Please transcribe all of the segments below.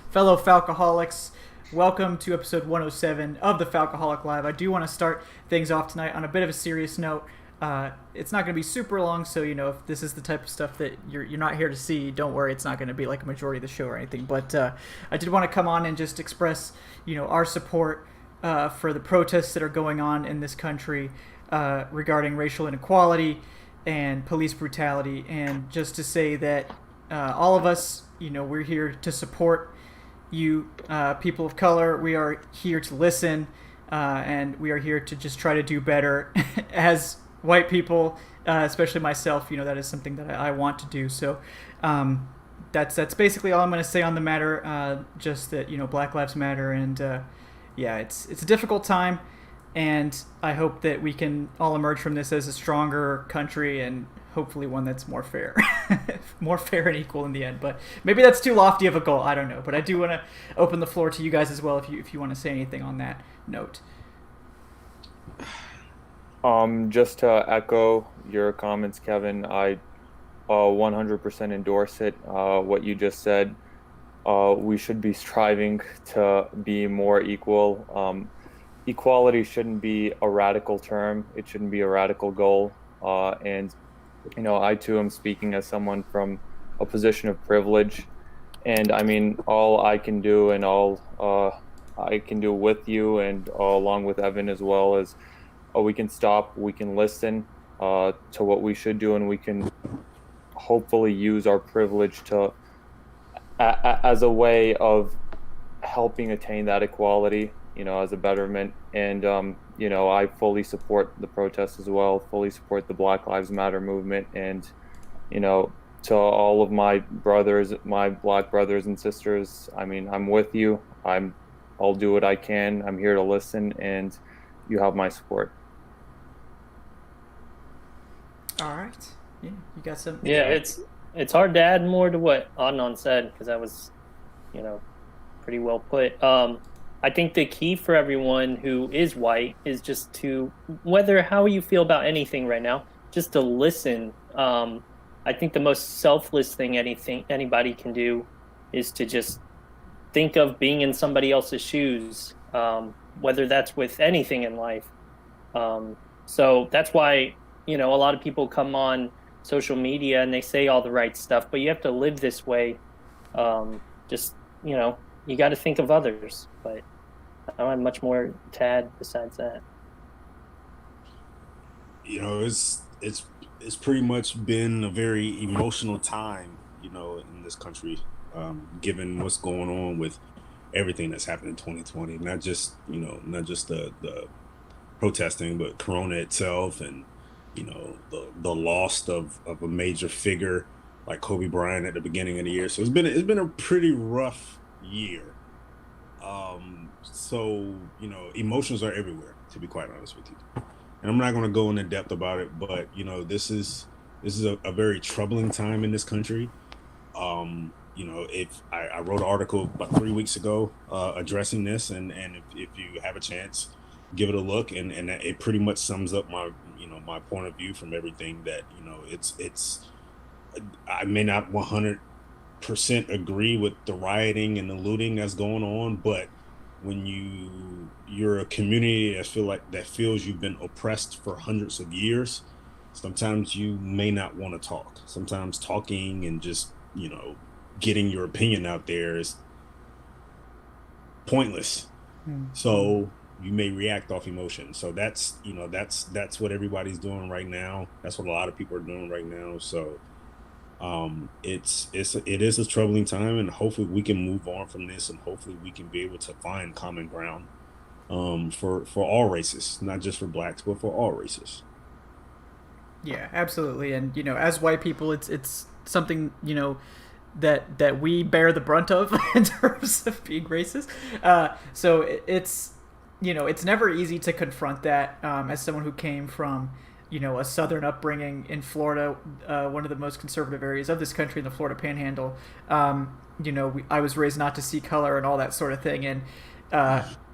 fellow Falcoholics. Welcome to episode 107 of the Falcoholic Live. I do want to start things off tonight on a bit of a serious note. It's not going to be super long, so if this is the type of stuff that you're not here to see, don't worry. It's not going to be like a majority of the show or anything. But I did want to come on and just express our support for the protests that are going on in this country regarding racial inequality and police brutality, and just to say that all of us, we're here to support you, people of color. We are here to listen, and we are here to just try to do better as white people, especially myself. That is something that I want to do. So that's basically all I'm going to say on the matter. Just that Black Lives Matter, and it's a difficult time, and I hope that we can all emerge from this as a stronger country, and hopefully one that's more fair. More fair and equal in the end. But maybe that's too lofty of a goal. I don't know. But I do want to open the floor to you guys as well if you want to say anything on that note. Just to echo your comments, Kevin, I 100% endorse it. What you just said. We should be striving to be more equal. Equality shouldn't be a radical term. It shouldn't be a radical goal. And I too am speaking as someone from a position of privilege. And I mean, all I can do and all I can do with you and along with Evan as well is we can stop, we can listen to what we should do, and we can hopefully use our privilege to as a way of helping attain that equality, as a betterment. And, I fully support the protests as well, fully support the Black Lives Matter movement. And, to all of my brothers, my Black brothers and sisters, I mean, I'm with you. I'll do what I can. I'm here to listen, and you have my support. All right. Yeah, you got some. Yeah, it's hard to add more to what Adnan said, because that was, pretty well put. I think the key for everyone who is white is just to, how you feel about anything right now, just to listen. I think the most selfless thing anybody can do is to just think of being in somebody else's shoes, whether that's with anything in life. So that's why, a lot of people come on social media and they say all the right stuff, but you have to live this way. You got to think of others, but I don't have much more to add besides that. It's pretty much been a very emotional time, in this country, given what's going on with everything that's happened in 2020. Not just the protesting, but Corona itself, and the loss of a major figure like Kobe Bryant at the beginning of the year. So it's been a pretty rough year. So emotions are everywhere, to be quite honest with you. And I'm not going to go into depth about it, but this is a very troubling time in this country. If I wrote an article about 3 weeks ago addressing this, and if you have a chance, give it a look, and it pretty much sums up my my point of view from everything that it's I may not 100% agree with the rioting and the looting that's going on, but when you're a community that feels you've been oppressed for hundreds of years, sometimes you may not want to talk. Sometimes talking and just getting your opinion out there is pointless. So you may react off emotion. So that's what everybody's doing right now. That's what a lot of people are doing right now. So it is a troubling time, and hopefully we can move on from this, and hopefully we can be able to find common ground for all races, not just for blacks, but for all races. Yeah, absolutely. And as white people, it's something that we bear the brunt of in terms of being racist. So it's never easy to confront that as someone who came from a southern upbringing in Florida, one of the most conservative areas of this country, in the Florida Panhandle. I was raised not to see color and all that sort of thing, and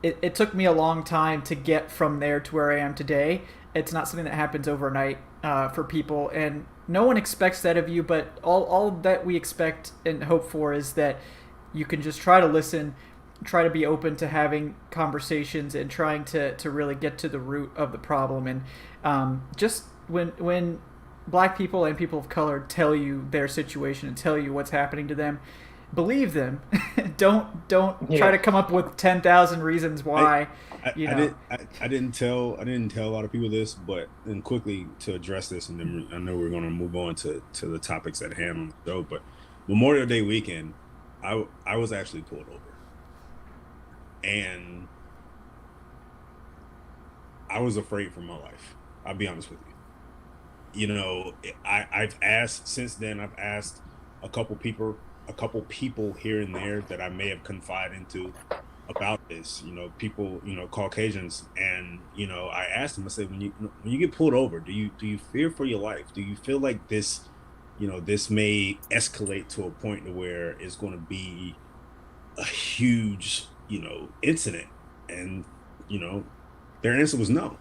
it took me a long time to get from there to where I am today. It's not something that happens overnight for people, and no one expects that of you, but all that we expect and hope for is that you can just try to listen, try to be open to having conversations and trying to really get to the root of the problem. And just when black people and people of color tell you their situation and tell you what's happening to them, believe them. don't try to come up with 10,000 reasons why. I didn't tell a lot of people this, but then quickly to address this, and then I know we're going to move on to the topics at hand on the show. But Memorial Day weekend, I was actually pulled over, and I was afraid for my life. I'll be honest with you. You know, I've asked since then. I've asked a couple people here and there that I may have confided into about this. You know, people, you know, Caucasians, and you know, I asked them. I said, when you get pulled over, do you fear for your life? Do you feel like this, you know, this may escalate to a point to where it's going to be a huge, you know, incident? And you know, their answer was no.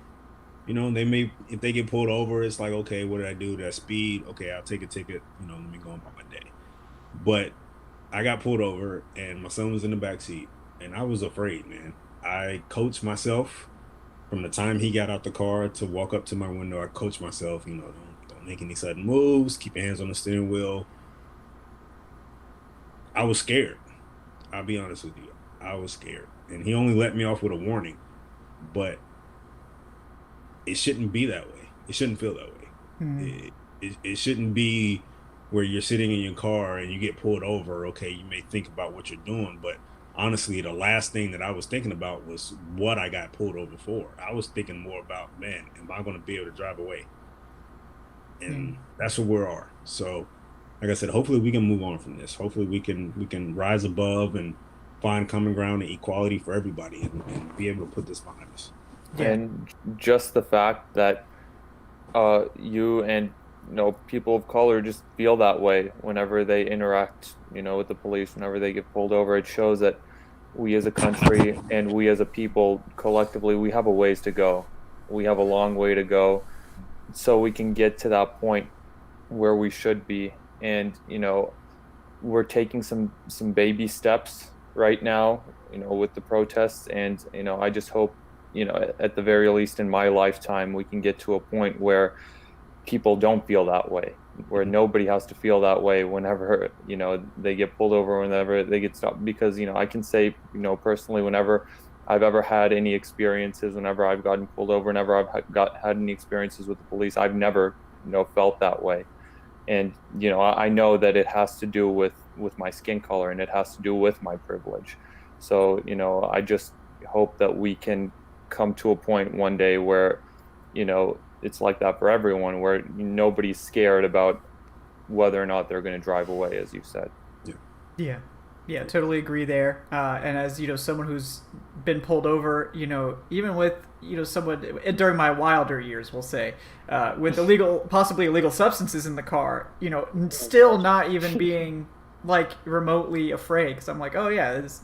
You know, they may, if they get pulled over, it's like, okay, what did I do? Did I speed? Okay, I'll take a ticket. You know, let me go on about my day. But I got pulled over, and my son was in the back seat, and I was afraid, man. I coached myself from the time he got out the car to walk up to my window. I coached myself, you know, don't make any sudden moves. Keep your hands on the steering wheel. I was scared. I'll be honest with you. I was scared, and he only let me off with a warning, but it shouldn't be that way. It shouldn't feel that way. Mm-hmm. It shouldn't be where you're sitting in your car and you get pulled over. Okay, you may think about what you're doing, but honestly, the last thing that I was thinking about was what I got pulled over for. I was thinking more about, man, am I going to be able to drive away? And that's where we are. So, like I said, hopefully we can move on from this. Hopefully we can rise above and find common ground and equality for everybody, and be able to put this behind us. Yeah. And just the fact that you and, you know, people of color just feel that way whenever they interact, you know, with the police, whenever they get pulled over, it shows that we as a country and we as a people collectively, we have a ways to go. We have a long way to go, so we can get to that point where we should be. And, you know, we're taking some baby steps right now, you know, with the protests. And, you know, I just hope, you know, at the very least in my lifetime, we can get to a point where people don't feel that way, where nobody has to feel that way whenever, you know, they get pulled over, whenever they get stopped. Because, you know, I can say, you know, personally, whenever I've ever had any experiences, whenever I've gotten pulled over, whenever I've had any experiences with the police, I've never, you know, felt that way. And, you know, I know that it has to do with my skin color, and it has to do with my privilege. So, you know, I just hope that we can come to a point one day where, you know, it's like that for everyone, where nobody's scared about whether or not they're going to drive away, as you said. Yeah, totally agree there. And as, you know, someone who's been pulled over, you know, even with, you know, someone during my wilder years, we'll say, with possibly illegal substances in the car, you know, still not even being like remotely afraid, because I'm like, oh yeah, this,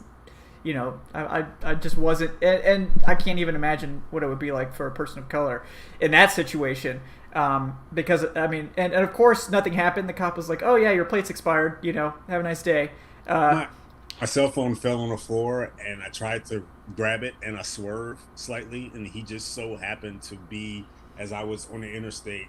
you know, I just wasn't, and I can't even imagine what it would be like for a person of color in that situation. Because, I mean, and of course nothing happened. The cop was like, oh yeah, your plate's expired, you know, have a nice day. My cell phone fell on the floor, and I tried to grab it, and I swerved slightly, and he just so happened to be, as I was on the interstate,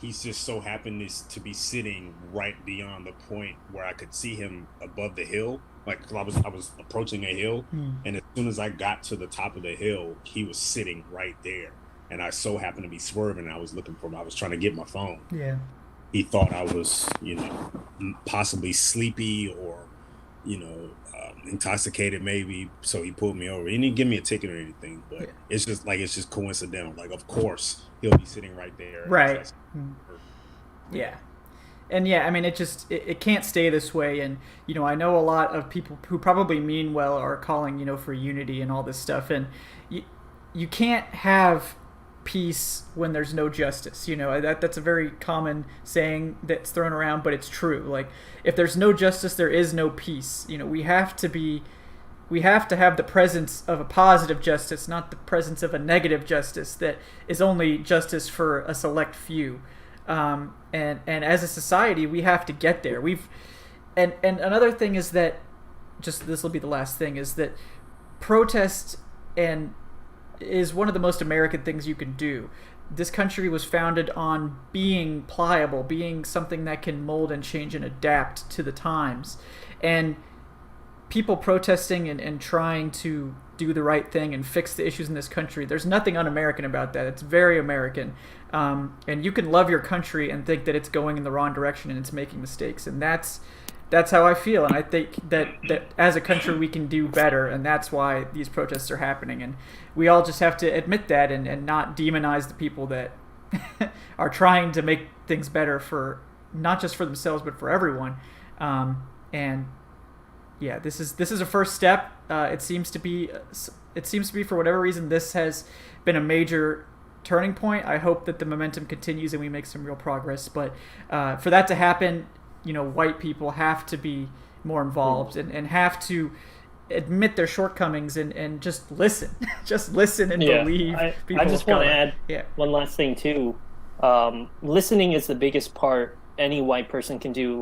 he's just so happened to be sitting right beyond the point where I could see him above the hill. Like, 'cause I was approaching a hill, and as soon as I got to the top of the hill, he was sitting right there. And I so happened to be swerving. I was looking for him. I was trying to get my phone. Yeah. He thought I was, you know, possibly sleepy or, you know, intoxicated maybe. So he pulled me over. He didn't give me a ticket or anything, but it's just coincidental. Like, of course, he'll be sitting right there. Right. Yeah. And yeah, I mean, it can't stay this way. And, you know, I know a lot of people who probably mean well are calling, you know, for unity and all this stuff. And you can't have peace when there's no justice. You know, that's a very common saying that's thrown around, but it's true. Like, if there's no justice, there is no peace. You know, we have to have the presence of a positive justice, not the presence of a negative justice that is only justice for a select few. And as a society, we have to get there. And another thing is that just this will be the last thing, is that protest and is one of the most American things you can do. This country was founded on being pliable, being something that can mold and change and adapt to the times. And people protesting and trying to do the right thing and fix the issues in this country, there's nothing un-American about that. It's very American. And you can love your country and think that it's going in the wrong direction and it's making mistakes. And that's how I feel. And I think that as a country we can do better, and that's why these protests are happening. And we all just have to admit that and not demonize the people that are trying to make things better for not just for themselves but for everyone. And yeah, this is a first step. It seems to be for whatever reason this has been a major turning point. I hope that the momentum continues and we make some real progress. But for that to happen, white people have to be more involved and have to admit their shortcomings and just listen. Just listen and believe people. I just want to add one last thing too. Listening is the biggest part any white person can do.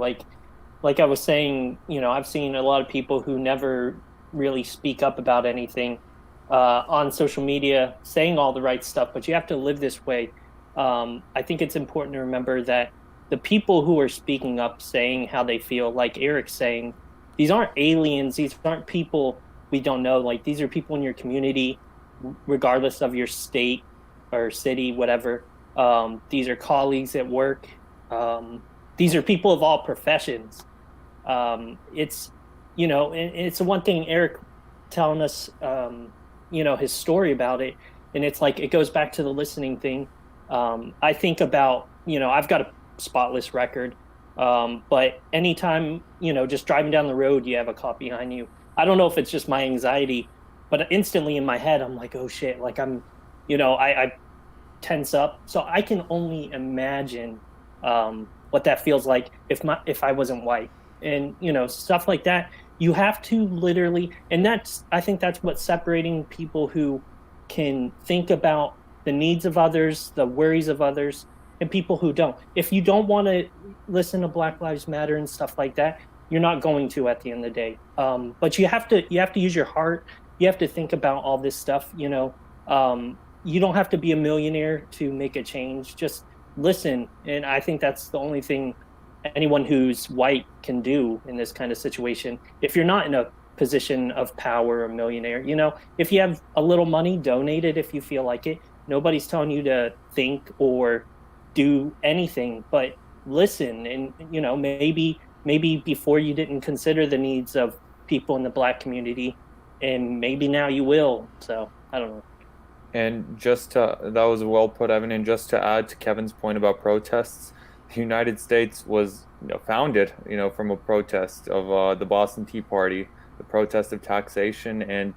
Like I was saying, I've seen a lot of people who never really speak up about anything on social media, saying all the right stuff, but you have to live this way. I think it's important to remember that the people who are speaking up, saying how they feel, like Erik's saying, these aren't aliens. These aren't people we don't know. Like, these are people in your community, regardless of your state or city, whatever. These are colleagues at work. These are people of all professions. It's the one thing Erik telling us, his story about it. And it's like, it goes back to the listening thing. I think about, I've got a spotless record. But anytime, just driving down the road, you have a cop behind you. I don't know if it's just my anxiety, but instantly in my head, I'm like, oh shit, like I tense up. So I can only imagine, what that feels like if I wasn't white. And, stuff like that, you have to literally, and I think that's what's separating people who can think about the needs of others, the worries of others, and people who don't. If you don't want to listen to Black Lives Matter and stuff like that, you're not going to at the end of the day. But you have to use your heart. You have to think about all this stuff, You don't have to be a millionaire to make a change. Just listen. And I think that's the only thing anyone who's white can do in this kind of situation. If you're not in a position of power or millionaire, if you have a little money, donate it if you feel like it. Nobody's telling you to think or do anything, but listen. And, maybe before you didn't consider the needs of people in the Black community, and maybe now you will. So I don't know. And that was well put, Evan. And just to add to Kevin's point about protests, the United States was founded, from a protest of the Boston Tea Party, the protest of taxation, and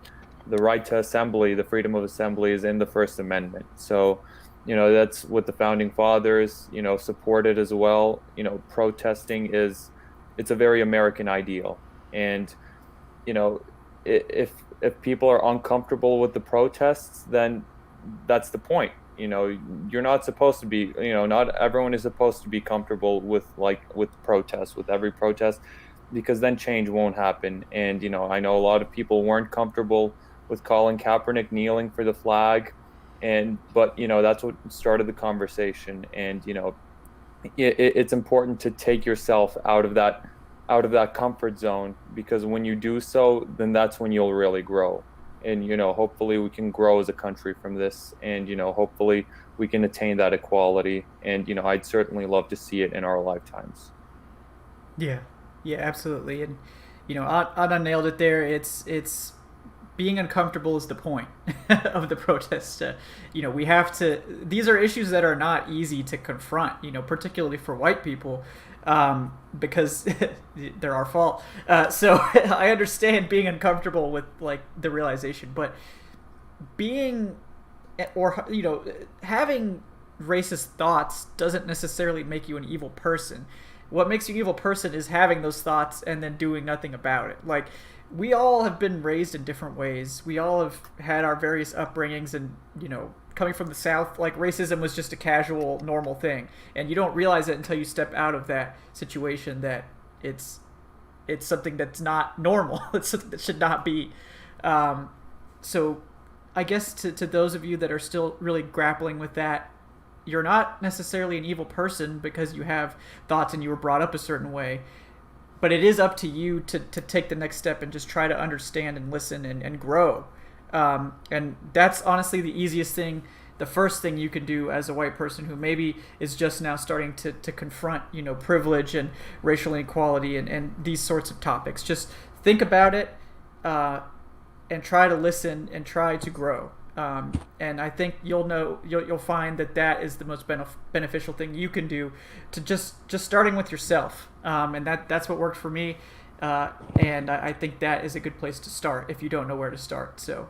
the right to assembly, the freedom of assembly is in the First Amendment. So, that's what the founding fathers, supported as well. Protesting it's a very American ideal. And, if people are uncomfortable with the protests, then that's the point. You're not supposed to be, not everyone is supposed to be comfortable with protests, with every protest, because then change won't happen. And, I know a lot of people weren't comfortable with Colin Kaepernick kneeling for the flag. But that's what started the conversation. And, it's important to take yourself out of that comfort zone, because when you do so, then that's when you'll really grow. And, hopefully we can grow as a country from this, and, hopefully we can attain that equality. And, I'd certainly love to see it in our lifetimes. Yeah, absolutely. And, Anna nailed it there. It's being uncomfortable is the point of the protest. We have to, these are issues that are not easy to confront, particularly for white people. Because they're our fault. So I understand being uncomfortable with the realization, but being having racist thoughts doesn't necessarily make you an evil person. What makes you an evil person is having those thoughts and then doing nothing about it. We all have been raised in different ways. We all have had our various upbringings, and coming from the South, racism was just a casual, normal thing. And you don't realize it until you step out of that situation, that it's it's something that's not normal. It's something that should not be. So I guess to those of you that are still really grappling with that, you're not necessarily an evil person because you have thoughts and you were brought up a certain way. But it is up to you to take the next step and just try to understand and listen and grow. And that's honestly the easiest thing, the first thing you can do as a white person who maybe is just now starting to confront, privilege and racial inequality and these sorts of topics. Just think about it and try to listen and try to grow. And I think you'll find that is the most beneficial thing you can do, to just starting with yourself. And that's what worked for me. And I think that is a good place to start if you don't know where to start. So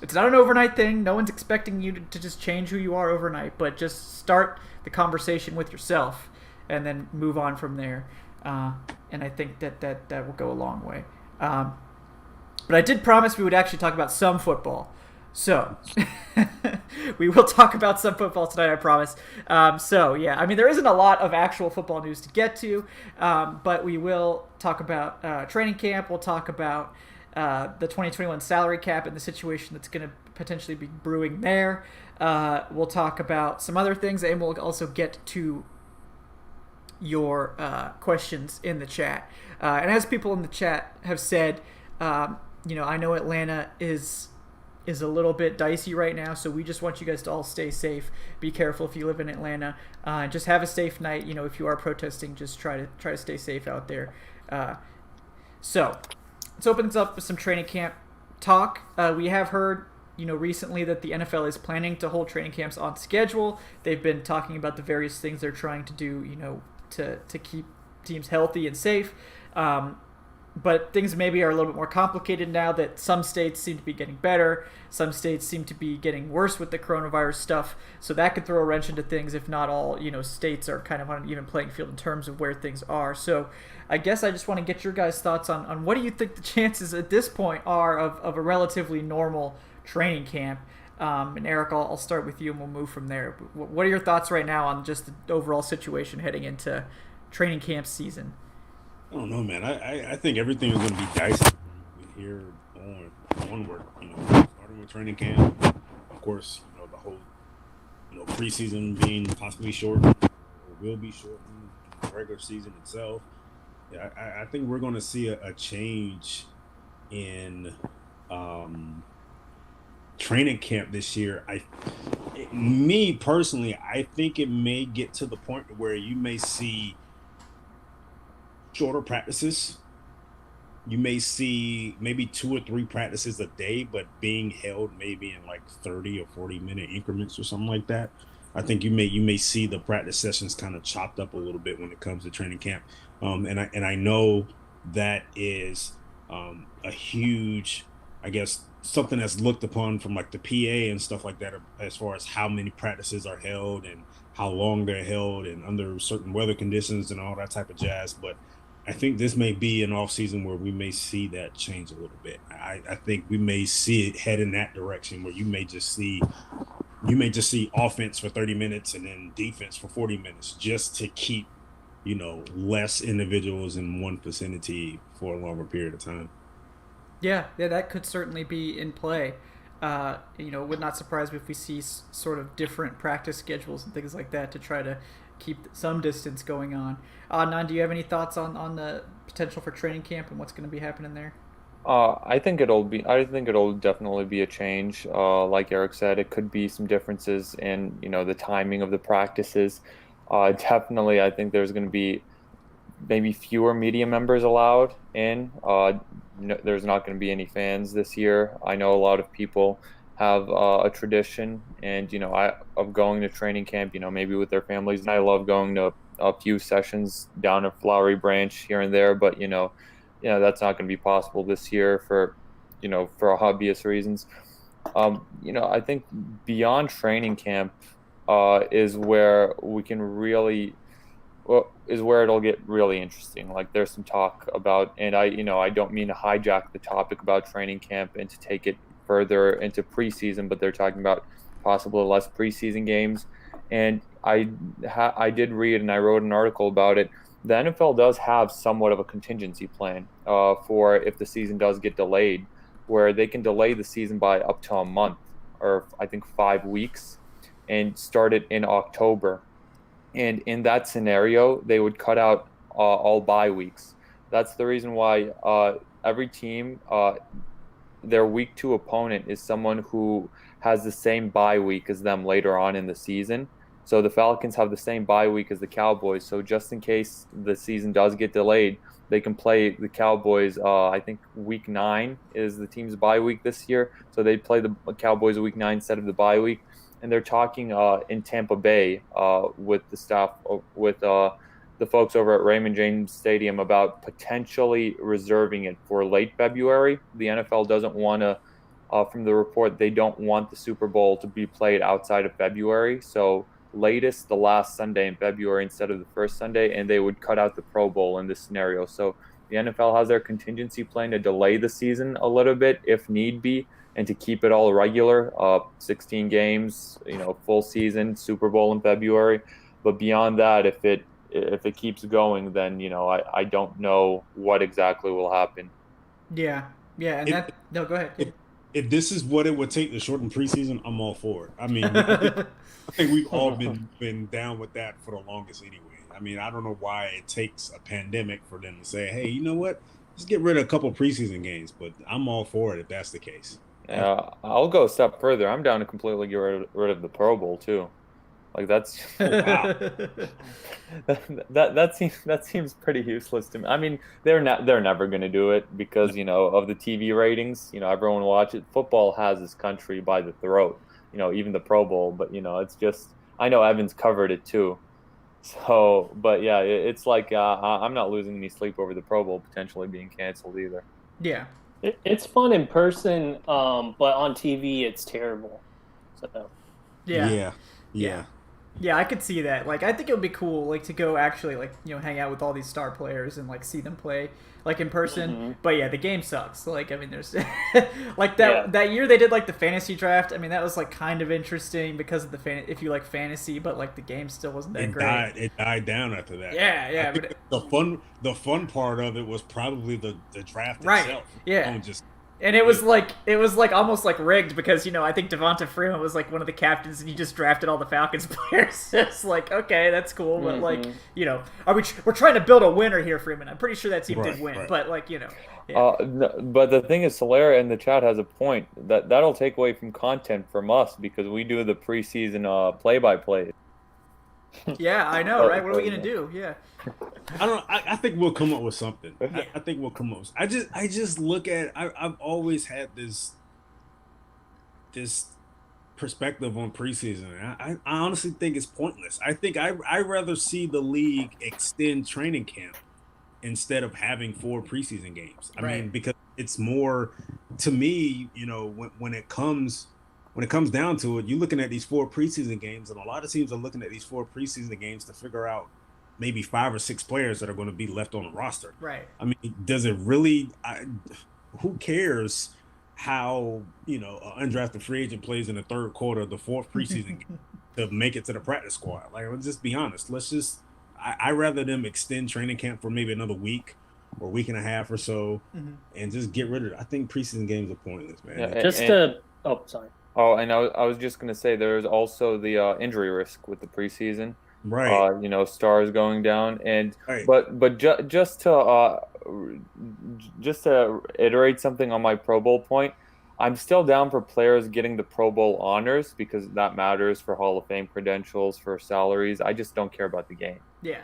it's not an overnight thing. No one's expecting you to just change who you are overnight, but just start the conversation with yourself and then move on from there. And I think that will go a long way. But I did promise we would actually talk about some football. So we will talk about some football tonight, I promise. There isn't a lot of actual football news to get to, but we will talk about training camp. We'll talk about the 2021 salary cap and the situation that's going to potentially be brewing there. We'll talk about some other things, and we'll also get to your questions in the chat. And as people in the chat have said, I know Atlanta is a little bit dicey right now, so we just want you guys to all stay safe. Be careful if you live in Atlanta. Just have a safe night. If you are protesting, just try to stay safe out there. So let's open this up with some training camp talk. We have heard, recently that the NFL is planning to hold training camps on schedule. They've been talking about the various things they're trying to do, to keep teams healthy and safe. But things maybe are a little bit more complicated now that some states seem to be getting better. Some states seem to be getting worse with the coronavirus stuff. So that could throw a wrench into things if not all, states are kind of on an even playing field in terms of where things are. So I guess I just want to get your guys' thoughts on what do you think the chances at this point are of a relatively normal training camp. And Eric, I'll start with you and we'll move from there. What are your thoughts right now on just the overall situation heading into training camp season? I don't know, man. I think everything is going to be dicey from here onward. Starting with training camp, of course. The whole, preseason being possibly shortened or will be shortened. The regular season itself. Yeah, I think we're going to see a change in training camp this year. Me personally, I think it may get to the point where you may see shorter practices. You may see maybe 2 or 3 practices a day, but being held maybe in like 30 or 40-minute increments or something like that. I think you may see the practice sessions kind of chopped up a little bit when it comes to training camp. And I know that is a huge, I guess, something that's looked upon from like the PA and stuff like that, as far as how many practices are held and how long they're held and under certain weather conditions and all that type of jazz. But I think this may be an off season where we may see that change a little bit. I think we may see it head in that direction where you may just see offense for 30 minutes and then defense for 40 minutes just to keep, less individuals in one vicinity for a longer period of time. Yeah, that could certainly be in play. It would not surprise me if we see sort of different practice schedules and things like that to try to keep some distance going on. Adnan, do you have any thoughts on the potential for training camp and what's going to be happening there? I think it'll definitely be a change. Like Eric said, it could be some differences in, the timing of the practices. Definitely, I think there's going to be maybe fewer media members allowed in. There's not going to be any fans this year. I know a lot of people have a tradition and, of going to training camp, maybe with their families. And I love going to a few sessions down at Flowery Branch here and there, but, that's not going to be possible this year for obvious reasons. I think beyond training camp is where we can really, is where it'll get really interesting. Like there's some talk about, and I don't mean to hijack the topic about training camp and to take it further into preseason, but they're talking about possibly less preseason games. And I did read, and I wrote an article about it, the NFL does have somewhat of a contingency plan for if the season does get delayed, where they can delay the season by up to a month, or I think 5 weeks, and start it in October. And in that scenario, they would cut out all bye weeks. That's the reason why every team, their week 2 opponent is someone who has the same bye week as them later on in the season. So the Falcons have the same bye week as the Cowboys. So just in case the season does get delayed, they can play the Cowboys. I think week 9 is the team's bye week this year. So they play the Cowboys week 9 instead of the bye week. And they're talking in Tampa Bay with the staff, with the folks over at Raymond James Stadium about potentially reserving it for late February. The NFL doesn't want to, from the report, they don't want the Super Bowl to be played outside of February. So latest the last Sunday in February instead of the first Sunday, and they would cut out the Pro Bowl in this scenario. So the NFL has their contingency plan to delay the season a little bit if need be, and to keep it all regular, 16 games, full season, Super Bowl in February. But beyond that, if it keeps going, then I don't know what exactly will happen. Yeah, and no, go ahead. If this is what it would take to shorten preseason, I'm all for it. I mean, I think we've all been down with that for the longest anyway. I mean, I don't know why it takes a pandemic for them to say, hey, you know what? Let's get rid of a couple preseason games, but I'm all for it if that's the case. I'll go a step further. I'm down to completely get rid of the Pro Bowl too. Like that's wow. that seems pretty useless to me. I mean, they're never going to do it because of the TV ratings. Everyone watches. Football has this country by the throat. Even the Pro Bowl. But it's just, I know Evans covered it too. So, but yeah, it's like I'm not losing any sleep over the Pro Bowl potentially being canceled either. Yeah. It's fun in person, but on TV it's terrible. So. Yeah. Yeah, I could see that. Like, I think it would be cool, like, to go actually, like, hang out with all these star players and, like, see them play, like, in person. Mm-hmm. But, yeah, the game sucks. Like, I mean, there's, like, that year they did, like, the fantasy draft. I mean, that was, like, kind of interesting because of if you like fantasy, but, like, the game still wasn't that great. It died down after that. Yeah. But the fun part of it was probably the draft right. itself. Yeah. And it was like almost like rigged because I think Devonta Freeman was like one of the captains and he just drafted all the Falcons players. It's like, okay, that's cool, but like we're trying to build a winner here, Freeman. I'm pretty sure that team did win, but like Yeah. But the thing is, Solera in the chat has a point that'll take away from content from us because we do the preseason play-by-play. Yeah, I know, right? What are we gonna do? Yeah. I think we'll come up with something. I think we'll come up with. I just look at. I've always had this perspective on preseason. I honestly think it's pointless. I think I rather see the league extend training camp instead of having 4 preseason games. I mean, because it's more to me. When it comes down to it, you're looking at these 4 preseason games, and a lot of teams are looking at these 4 preseason games to figure out maybe 5 or 6 players that are going to be left on the roster. Right. I mean, does it really? Who cares how an undrafted free agent plays in the 3rd quarter of the 4th preseason game to make it to the practice squad? Like, let's just be honest. I rather them extend training camp for maybe another week or week and a half or so, and just get rid of it. I think preseason games are pointless, man. Yeah, sorry. Oh, and I was just going to say there's also the injury risk with the preseason. Right. Stars going down, and right. but just to iterate something on my Pro Bowl point, I'm still down for players getting the Pro Bowl honors because that matters for Hall of Fame credentials, for salaries. I just don't care about the game. Yeah.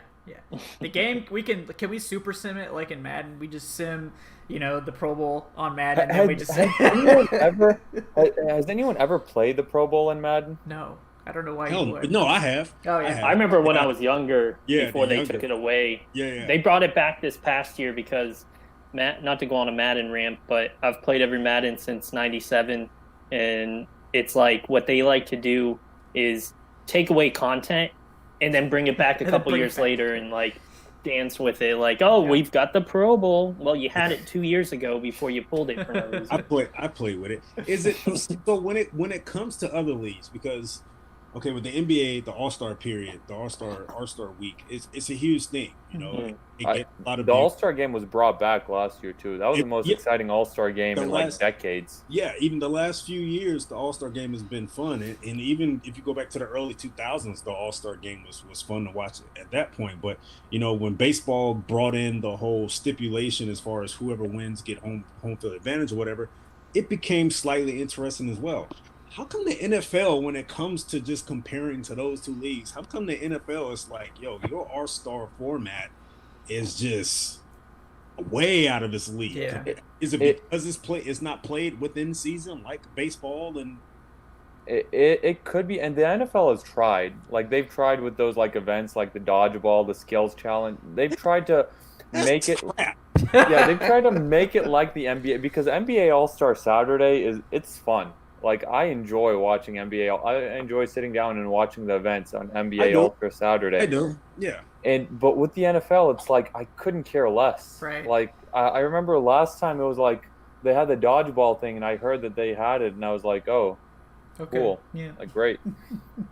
The game can we super sim it like in Madden? We just sim, the Pro Bowl on Madden, and we just. Has anyone ever played the Pro Bowl in Madden? No. I don't know why you would. No, I have. Oh, yeah. I remember when I was younger, before they took it away. Yeah. They brought it back this past year because, not to go on a Madden rant, but I've played every Madden since '97, and it's like what they like to do is take away content and then bring it back a couple years later and like dance with it. Like, we've got the Pro Bowl. Well, you had it 2 years ago before you pulled it for no reason. I play with it. Is it so when it comes to other leagues, because okay, with the NBA, the All-Star period, the All-Star week, it's a huge thing. You know, it gets a lot of the All-Star game was brought back last year too. That was the most exciting All-Star game in like decades. Yeah, even the last few years, the All-Star game has been fun, and even if you go back to the early 2000s, the All-Star game was fun to watch at that point. But you know, when baseball brought in the whole stipulation as far as whoever wins get home field advantage or whatever, it became slightly interesting as well. How come the NFL, when it comes to just comparing to those two leagues, how come the NFL is like, yo, your All-Star format is just way out of this league? Yeah. Is it because it's not played within season like baseball? And it could be, and the NFL has tried. Like they've tried with those like events like the dodgeball, the skills challenge. They've tried to make it. Yeah, they've tried to make it like the NBA because NBA All-Star Saturday it's fun. Like I enjoy watching NBA. I enjoy sitting down and watching the events on NBA All-Star Saturday. I do, yeah. But with the NFL, it's like I couldn't care less. Right. Like I remember last time it was like they had the dodgeball thing, and I heard that they had it, and I was like, oh, okay. Cool. Yeah. Like great.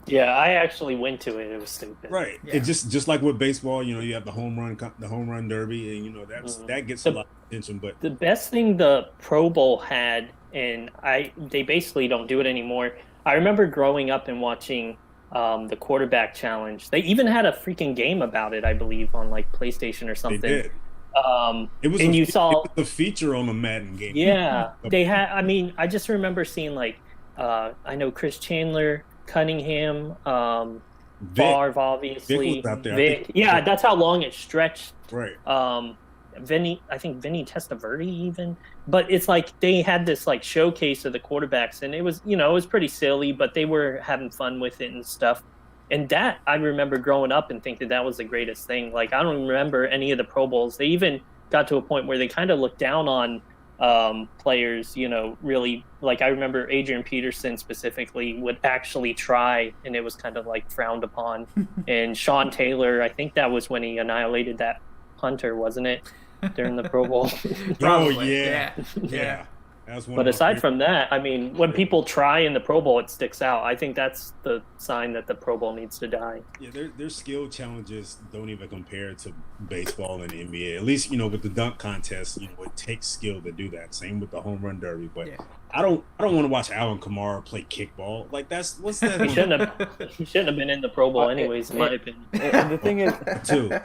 Yeah, I actually went to it. It was stupid. Right. Yeah. It just like with baseball, you know, you have the home run derby, and you know that gets a lot of attention. But the best thing the Pro Bowl had, and they basically don't do it anymore. I remember growing up and watching the quarterback challenge. They even had a freaking game about it, I believe, on like PlayStation or something. They did. It was the feature on the Madden game. Yeah, they had. I mean, I just remember seeing like I know Chris Chandler, Cunningham, Favre, obviously. Vic was out there. Vic. Yeah, that's how long it stretched. Right. Vinny Testaverde even, but it's like they had this like showcase of the quarterbacks, and it was pretty silly, but they were having fun with it and stuff. And that I remember growing up and thinking that was the greatest thing. Like I don't remember any of the Pro Bowls. They even got to a point where they kind of looked down on players, really. Like I remember Adrian Peterson specifically would actually try, and it was kind of like frowned upon. And Sean Taylor, I think that was when he annihilated that punter, wasn't it, during the Pro Bowl? Probably. Yeah. But aside from that, I mean, when people try in the Pro Bowl, it sticks out. I think that's the sign that the Pro Bowl needs to die. Yeah, their skill challenges don't even compare to baseball and the NBA. At least, with the dunk contest, it takes skill to do that. Same with the home run derby. But yeah. I don't want to watch Alvin Kamara play kickball. Like what's that? He shouldn't have been in the Pro Bowl anyways, in my opinion. And the thing is, too.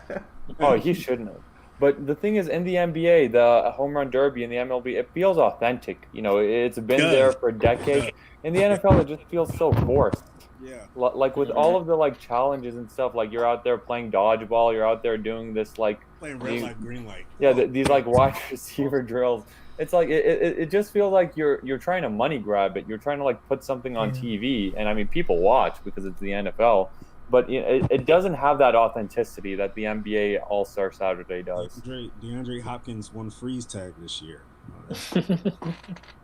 Oh, he shouldn't have. But the thing is, in the NBA, the home run derby and the MLB, it feels authentic. It's been there for decades. In the NFL, it just feels so forced. Yeah. Like with all of the like challenges and stuff, like you're out there playing dodgeball, you're out there doing this like playing red light, green light. Yeah, these like wide receiver drills. It's like it just feels like you're trying to money grab it. You're trying to like put something on TV, and I mean people watch because it's the NFL. But it doesn't have that authenticity that the NBA All-Star Saturday does. DeAndre Hopkins won freeze tag this year.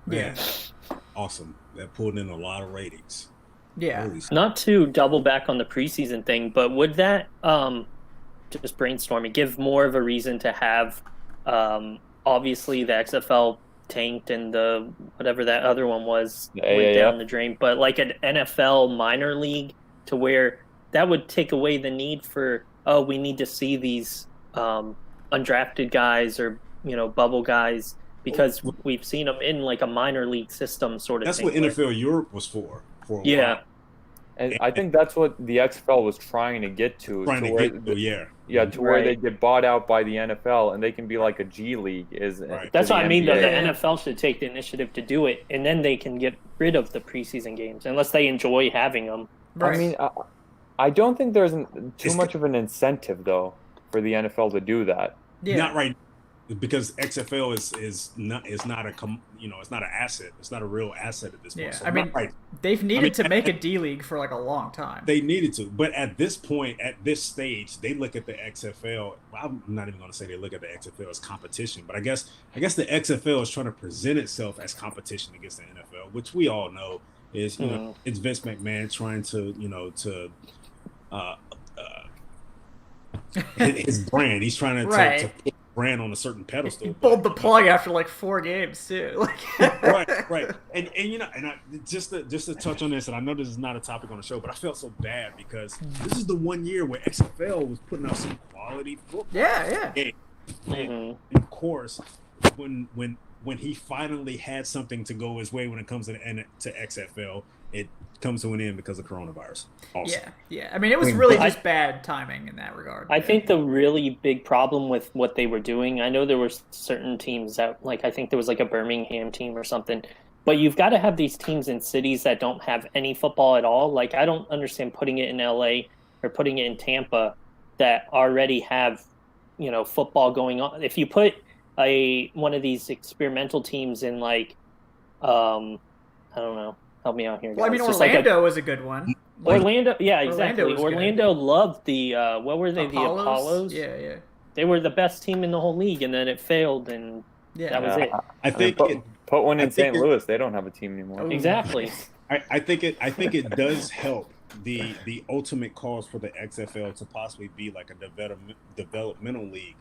Yeah. Awesome. That pulled in a lot of ratings. Yeah. Not to double back on the preseason thing, but would that, just brainstorming, give more of a reason to have, obviously the XFL tanked and the whatever that other one was went down the drain, but like an NFL minor league to where that would take away the need for, we need to see these undrafted guys or, bubble guys because we've seen them in like a minor league system sort of That's thing. That's what NFL Europe was for a while. And I think that's what the XFL was trying to get to. Where they get bought out by the NFL and they can be like a G League. That's what I mean, though. The NFL should take the initiative to do it, and then they can get rid of the preseason games unless they enjoy having them. Right. I mean, I don't think there's too much of an incentive though for the NFL to do that. Yeah. Not right, because XFL is not it's not an asset. It's not a real asset at this point. Yeah, So I mean, they've needed to make a D League for like a long time. They needed to, but at this point, at this stage, they look at the XFL. Well, I'm not even going to say they look at the XFL as competition, but I guess the XFL is trying to present itself as competition against the NFL, which we all know is it's Vince McMahon trying to his brand. He's trying to brand on a certain pedestal. He pulled the plug after like 4 games too. Like right. And just to touch on this, and I know this is not a topic on the show, but I felt so bad because this is the one year where XFL was putting out some quality football. Yeah. And of course, when he finally had something to go his way when it comes to XFL, it comes to an end because of coronavirus. Also. Yeah. I mean, it was really just bad timing in that regard. I think the really big problem with what they were doing, I know there were certain teams that, like, I think there was like a Birmingham team or something, but you've got to have these teams in cities that don't have any football at all. Like, I don't understand putting it in LA or putting it in Tampa that already have, football going on. If you put one of these experimental teams in, like, I don't know. Help me out here, guys. Well, I mean, Orlando was a good one. Orlando, yeah, exactly. Orlando loved the what were they? Apollos? The Apollos. Yeah. They were the best team in the whole league, and then it failed, and that was it. I think put one in St. Louis. They don't have a team anymore. Exactly. I think it does help the ultimate cause for the XFL to possibly be like a developmental league.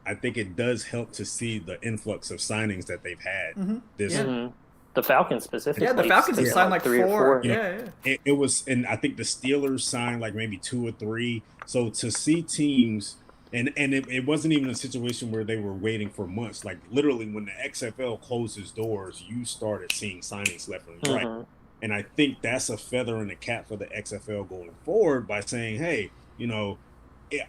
I think it does help to see the influx of signings that they've had this year. The Falcons specifically. Yeah, the Falcons have signed like 3 or 4. Yeah. It was, and I think the Steelers signed like maybe 2 or 3. So to see teams, and it wasn't even a situation where they were waiting for months. Like literally, when the XFL closed its doors, you started seeing signings left and right. And I think that's a feather in the cap for the XFL going forward by saying, hey,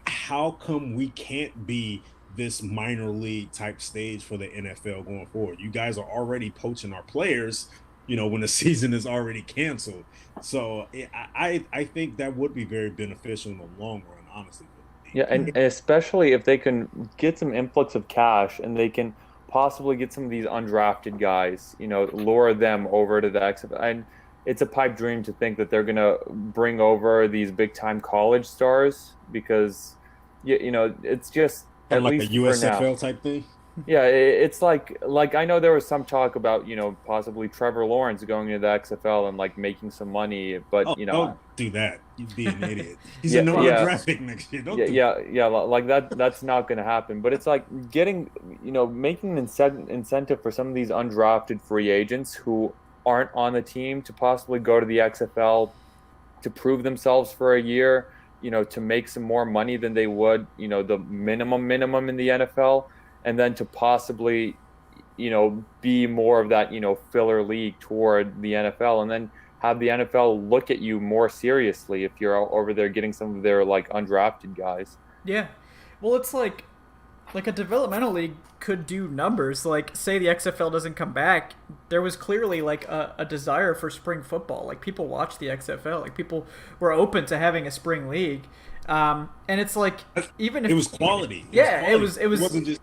how come we can't be this minor league type stage for the NFL going forward? You guys are already poaching our players, when the season is already canceled. So I think that would be very beneficial in the long run, honestly. Yeah, and especially if they can get some influx of cash and they can possibly get some of these undrafted guys, lure them over to the XFL. And it's a pipe dream to think that they're going to bring over these big time college stars because, it's just, at like least a USFL type thing. Yeah, it's like I know there was some talk about possibly Trevor Lawrence going into the XFL and like making some money, but don't do that. You'd be an idiot. He's a draft pick next year. Like that's not going to happen. But it's like getting making an incentive for some of these undrafted free agents who aren't on the team to possibly go to the XFL to prove themselves for a year. To make some more money than they would, the minimum in the NFL, and then to possibly, be more of that, filler league toward the NFL, and then have the NFL look at you more seriously if you're over there getting some of their like undrafted guys. Yeah. Well, it's like a developmental league could do numbers. Like, say the XFL doesn't come back, there was clearly like a desire for spring football. Like, people watch the XFL. Like, people were open to having a spring league. And it's like, even if it was quality, it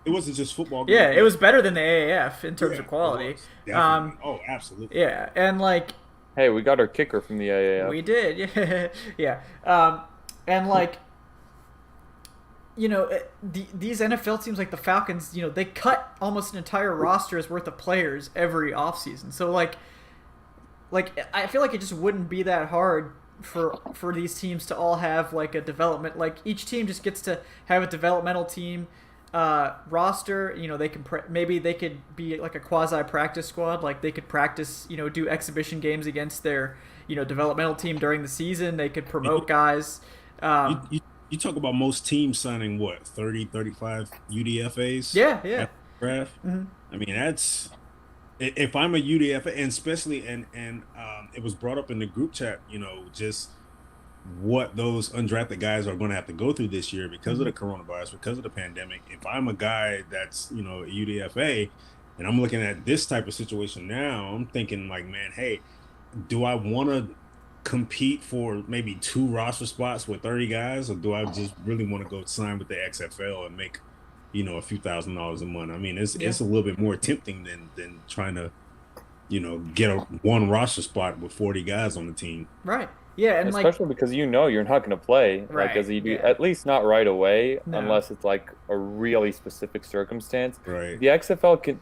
wasn't just football. Yeah, it was better than the AAF in terms of quality. Absolutely. Yeah, and like, hey, we got our kicker from the AAF. We did. Yeah. And like, these NFL teams like the Falcons, they cut almost an entire roster's worth of players every offseason. So like I feel like it just wouldn't be that hard for these teams to all have like a development. Like, each team just gets to have a developmental team roster. They can maybe they could be like a quasi practice squad. Like, they could practice, do exhibition games against their developmental team during the season. They could promote guys. You talk about most teams signing, 30, 35 UDFAs? Yeah. Draft? I mean, that's... If I'm a UDFA, and especially, and it was brought up in the group chat, just what those undrafted guys are going to have to go through this year because of the coronavirus, because of the pandemic. If I'm a guy that's, a UDFA, and I'm looking at this type of situation now, I'm thinking like, man, hey, do I want to compete for maybe 2 roster spots with 30 guys, or do I just really want to go sign with the XFL and make a few $1,000s a month? I mean, it's a little bit more tempting than trying to get one roster spot with 40 guys on the team. Right. Yeah, and especially because you're not going to play like as you do, at least not right away, unless it's like a really specific circumstance. Right. The XFL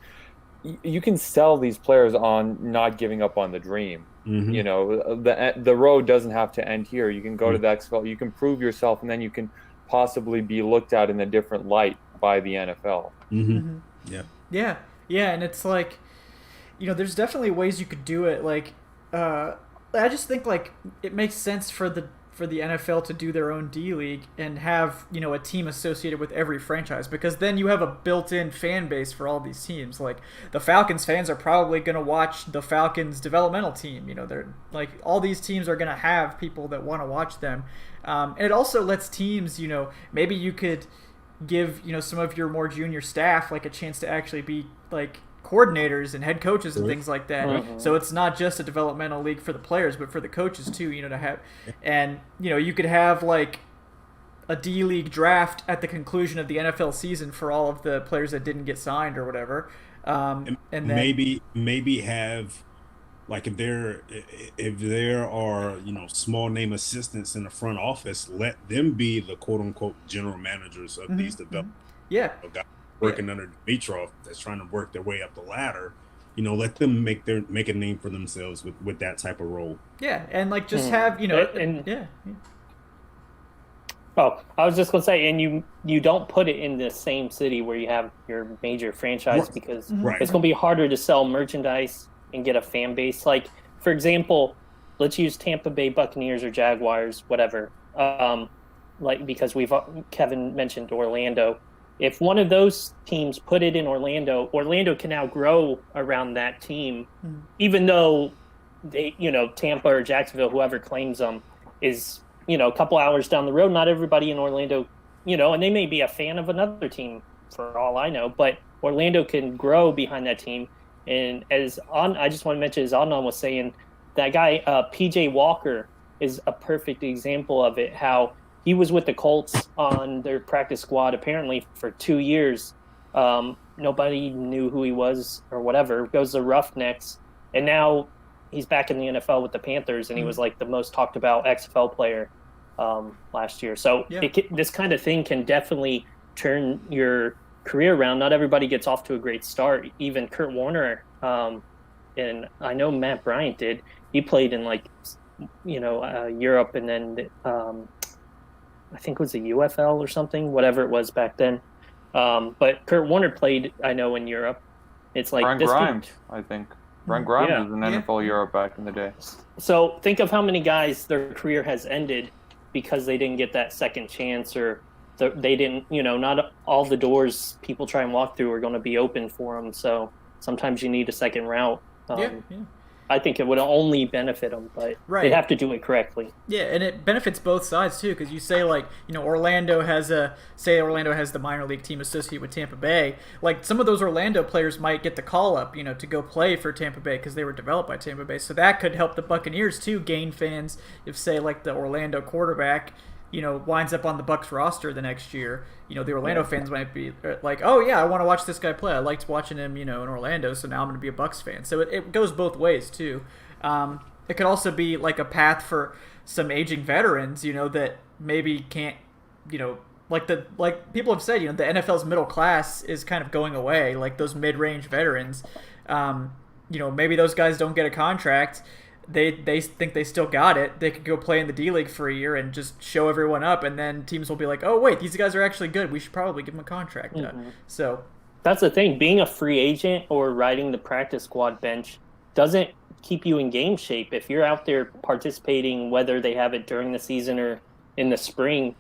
you can sell these players on not giving up on the dream. The road doesn't have to end here. You can go to the XFL, you can prove yourself, and then you can possibly be looked at in a different light by the NFL. Mm-hmm. Yeah, and it's like, there's definitely ways you could do it. Like, I just think like it makes sense for the NFL to do their own D League and have a team associated with every franchise, because then you have a built-in fan base for all these teams. Like the Falcons fans are probably going to watch the Falcons developmental team. They're like, all these teams are going to have people that want to watch them, and it also lets teams, maybe you could give some of your more junior staff like a chance to actually be like coordinators and head coaches and things like that. Mm-hmm. So it's not just a developmental league for the players, but for the coaches too, to have, and you could have like a D League draft at the conclusion of the NFL season for all of the players that didn't get signed or whatever. And then maybe have, like, if there are small name assistants in the front office, let them be the quote unquote general managers of these development. Yeah. Guys working under Dimitrov that's trying to work their way up the ladder. Let them make a name for themselves with that type of role. Yeah, and like just have yeah. Oh, I was just gonna say, and you don't put it in the same city where you have your major franchise, Right. because Right. it's gonna be harder to sell merchandise and get a fan base. Like, for example, let's use Tampa Bay Buccaneers or Jaguars, whatever. Like, because Kevin mentioned Orlando. If one of those teams put it in Orlando can now grow around that team, even though they, Tampa or Jacksonville, whoever claims them, is, a couple hours down the road. Not everybody in Orlando, and they may be a fan of another team for all I know, but Orlando can grow behind that team. And I just want to mention, as Adnan was saying, that guy, PJ Walker, is a perfect example of it, how he was with the Colts on their practice squad apparently for 2 years. Nobody knew who he was or whatever. Goes to Roughnecks, and now he's back in the NFL with the Panthers, and he was like the most talked about XFL player last year. So this kind of thing can definitely turn your career around. Not everybody gets off to a great start. Even Kurt Warner, and I know Matt Bryant did. He played in Europe, and then I think it was the UFL or something, whatever it was back then. But Kurt Warner played, I know, in Europe. It's like Brent Grimes, I think. Brent Grimes was in NFL Europe back in the day. So think of how many guys their career has ended because they didn't get that second chance, or they didn't, not all the doors people try and walk through are going to be open for them. So sometimes you need a second route. I think it would only benefit them, but they have to do it correctly. Yeah, and it benefits both sides too, because you say Orlando has the minor league team associated with Tampa Bay. Like some of those Orlando players might get the call up, to go play for Tampa Bay because they were developed by Tampa Bay. So that could help the Buccaneers too gain fans if, say, like the Orlando quarterback, winds up on the Bucs roster the next year. The Orlando fans might be like, oh yeah, I want to watch this guy play. I liked watching him, in Orlando, so now I'm going to be a Bucs fan. So it goes both ways too. It could also be like a path for some aging veterans, that maybe can't, like people have said, the NFL's middle class is kind of going away. Like those mid-range veterans, maybe those guys don't get a contract. They think they still got it. They could go play in the D League for a year and just show everyone up, and then teams will be like, "Oh wait, these guys are actually good. We should probably give them a contract." So that's the thing. Being a free agent or riding the practice squad bench doesn't keep you in game shape. If you're out there participating, whether they have it during the season or in the spring,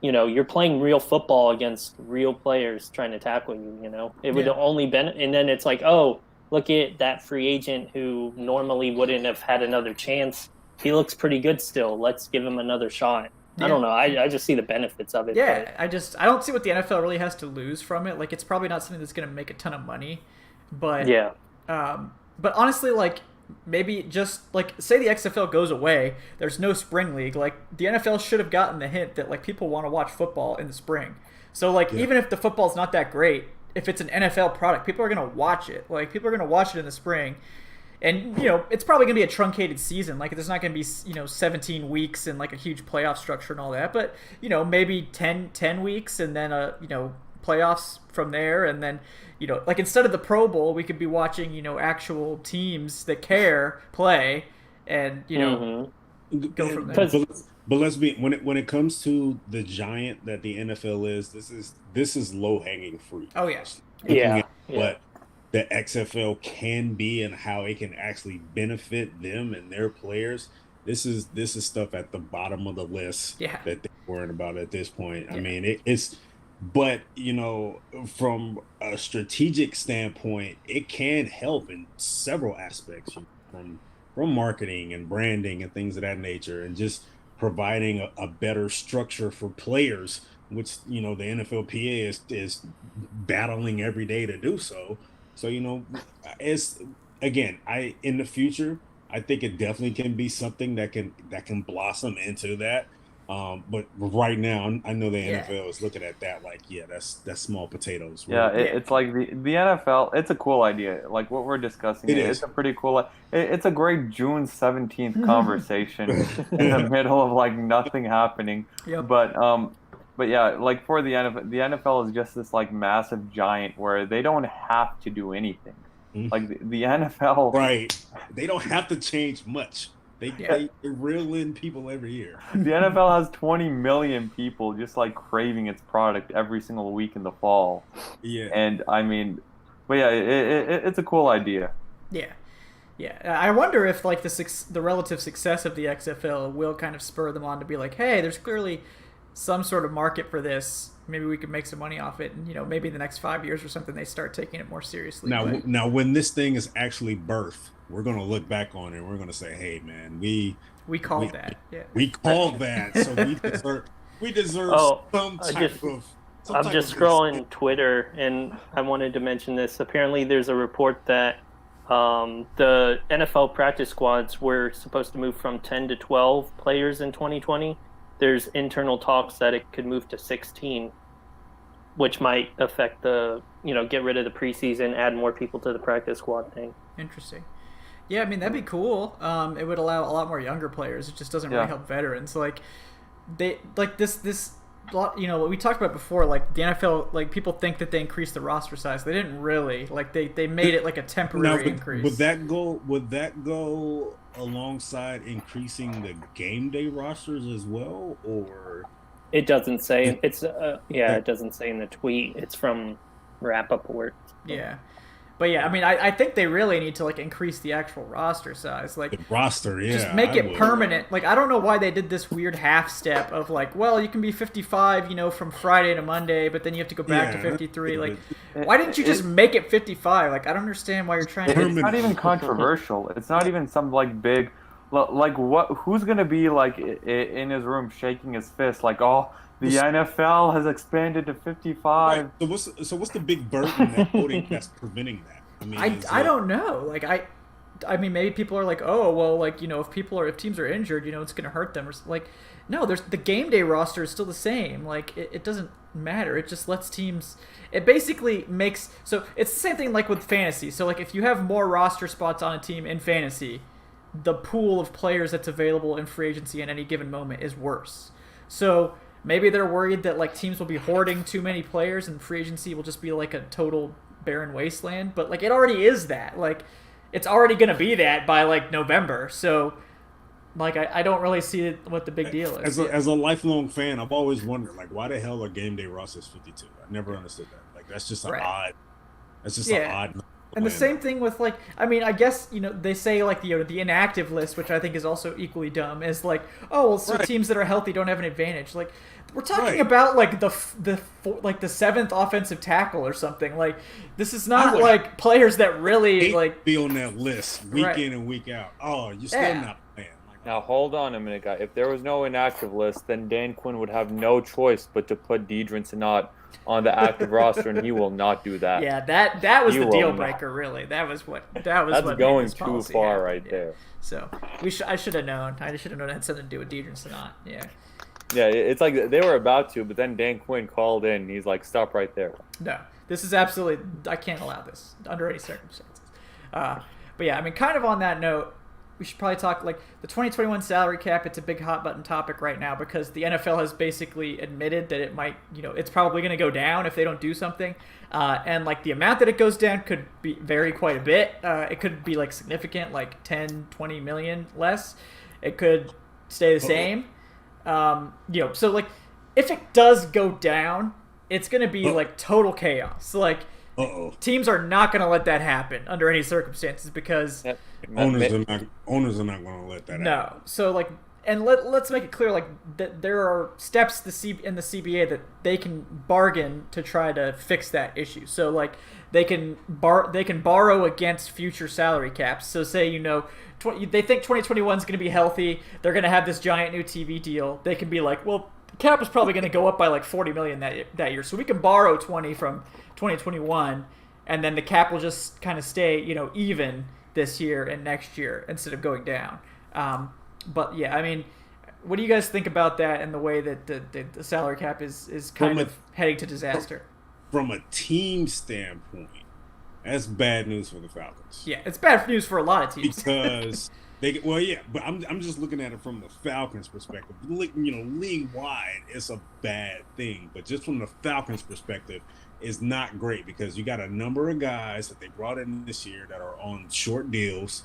you're playing real football against real players trying to tackle you. It would only benefit, and then it's like, oh, look at that free agent who normally wouldn't have had another chance. He looks pretty good still. Let's give him another shot. I don't know. I just see the benefits of it. Yeah, but I don't see what the NFL really has to lose from it. Like, it's probably not something that's going to make a ton of money. But but honestly, like, maybe just, like, say the XFL goes away, there's no spring league. Like, the NFL should have gotten the hint that, like, people want to watch football in the spring. So, like, even if the football's not that great, if it's an NFL product, people are going to watch it. Like, people are going to watch it in the spring. And, it's probably going to be a truncated season. Like, there's not going to be, 17 weeks and, like, a huge playoff structure and all that. But, maybe 10 weeks and then, playoffs from there. And then, like, instead of the Pro Bowl, we could be watching, actual teams that care play. And, go from there. But let's be when it comes to the giant that the NFL is, this is low hanging fruit. Oh yes, What the XFL can be and how it can actually benefit them and their players. This is stuff at the bottom of the list that they're worrying about at this point. I mean, it's. But, from a strategic standpoint, it can help in several aspects, from marketing and branding and things of that nature, and just providing a better structure for players, which, the NFLPA is battling every day to do so. So, it's, again, in the future, I think it definitely can be something that can blossom into that. But right now, I know the NFL is looking at that like, that's small potatoes. It's like the NFL. It's a cool idea. Like what we're discussing, it's a pretty cool. It's a great June 17th conversation in the middle of like nothing happening. Yep. But yeah, like for the NFL is just this like massive giant where they don't have to do anything. Mm-hmm. Like the NFL, right? They don't have to change much. They reel in people every year. The NFL has 20 million people just like craving its product every single week in the fall. Yeah. And I mean, but yeah, it's a cool idea. Yeah. Yeah. I wonder if like the relative success of the XFL will kind of spur them on to be like, hey, there's clearly some sort of market for this. Maybe we could make some money off it. And, maybe in the next 5 years or something, they start taking it more seriously. Now, when this thing is actually birthed, we're going to look back on it and we're going to say, hey, man, we called that. Yeah. We called that. So we deserve some type of. I'm just scrolling Twitter and I wanted to mention this. Apparently, there's a report that the NFL practice squads were supposed to move from 10 to 12 players in 2020. There's internal talks that it could move to 16, which might affect get rid of the preseason, add more people to the practice squad thing. Interesting. Yeah, I mean, that'd be cool. It would allow a lot more younger players. It just doesn't really help veterans. Like, this what we talked about before, like the NFL, like people think that they increased the roster size. They didn't really. Like they made it like a temporary increase. Would that go alongside increasing the game day rosters as well, or it doesn't say? It doesn't say in the tweet. It's from Rappaport. Yeah. But yeah, I mean, I think they really need to like increase the actual roster size, like the roster, just make it permanent. Like I don't know why they did this weird half step of like, well, you can be 55, from Friday to Monday, but then you have to go back to 53. Like, why didn't you just make it 55? Like, I don't understand why you're trying to. It's not even controversial. It's not even some like big, like what? Who's gonna be like in his room shaking his fist like, oh, the NFL has expanded to 55. Right. So what's the big burden that voting that's preventing that? I mean, I don't know. Like I mean, maybe people are like, oh, well, like if teams are injured, it's going to hurt them. Or like, no, there's the game day roster is still the same. Like it doesn't matter. It just lets teams. It basically makes so it's the same thing like with fantasy. So like if you have more roster spots on a team in fantasy, the pool of players that's available in free agency at any given moment is worse. So maybe they're worried that like teams will be hoarding too many players and free agency will just be like a total barren wasteland. But like it already is that. Like it's already going to be that by like November. So like I don't really see what the big deal is. As a lifelong fan, I've always wondered like why the hell are game day rosters 52? I never understood that. Like that's just an odd. That's just an odd. And the same thing with like, I mean, I guess they say like the inactive list, which I think is also equally dumb, is like, oh well, so teams that are healthy don't have an advantage. Like we're talking about like the seventh offensive tackle or something. Like this is not like players that really like be on that list week in and week out. Oh, you're still not playing. Now hold on a minute, guy. If there was no inactive list, then Dan Quinn would have no choice but to put Deidre Sanat on the active roster, and he will not do that. Yeah, that was the deal breaker. Really, that's going too far right there. So I should have known. I should have known it had something to do with Deidre Sanat. Yeah. Yeah, it's like they were about to, but then Dan Quinn called in. And he's like, "Stop right there." No, this is absolutely. I can't allow this under any circumstances. But yeah, I mean, kind of on that note, we should probably talk like the 2021 salary cap. It's a big hot button topic right now because the NFL has basically admitted that it might, it's probably going to go down if they don't do something. And like the amount that it goes down could vary quite a bit. It could be like significant, like 10, 20 million less. It could stay the same. So like if it does go down, it's going to be like total chaos. Like teams are not going to let that happen under any circumstances because owners are not going to let that happen. No. So like, and let's make it clear, like that there are steps in the CBA that they can bargain to try to fix that issue. So like they can borrow against future salary caps. So say they think 2021 is going to be healthy. They're going to have this giant new TV deal. They can be like, well, the cap is probably going to go up by like 40 million that year, so we can borrow 20 from 2021, and then the cap will just kind of stay even this year and next year instead of going down. But yeah, I mean, what do you guys think about that and the way that the salary cap is kind of heading to disaster? From a team standpoint, that's bad news for the Falcons. Yeah, it's bad news for a lot of teams because but I'm just looking at it from the Falcons' perspective. League wide, it's a bad thing, but just from the Falcons' perspective, it's not great because you got a number of guys that they brought in this year that are on short deals.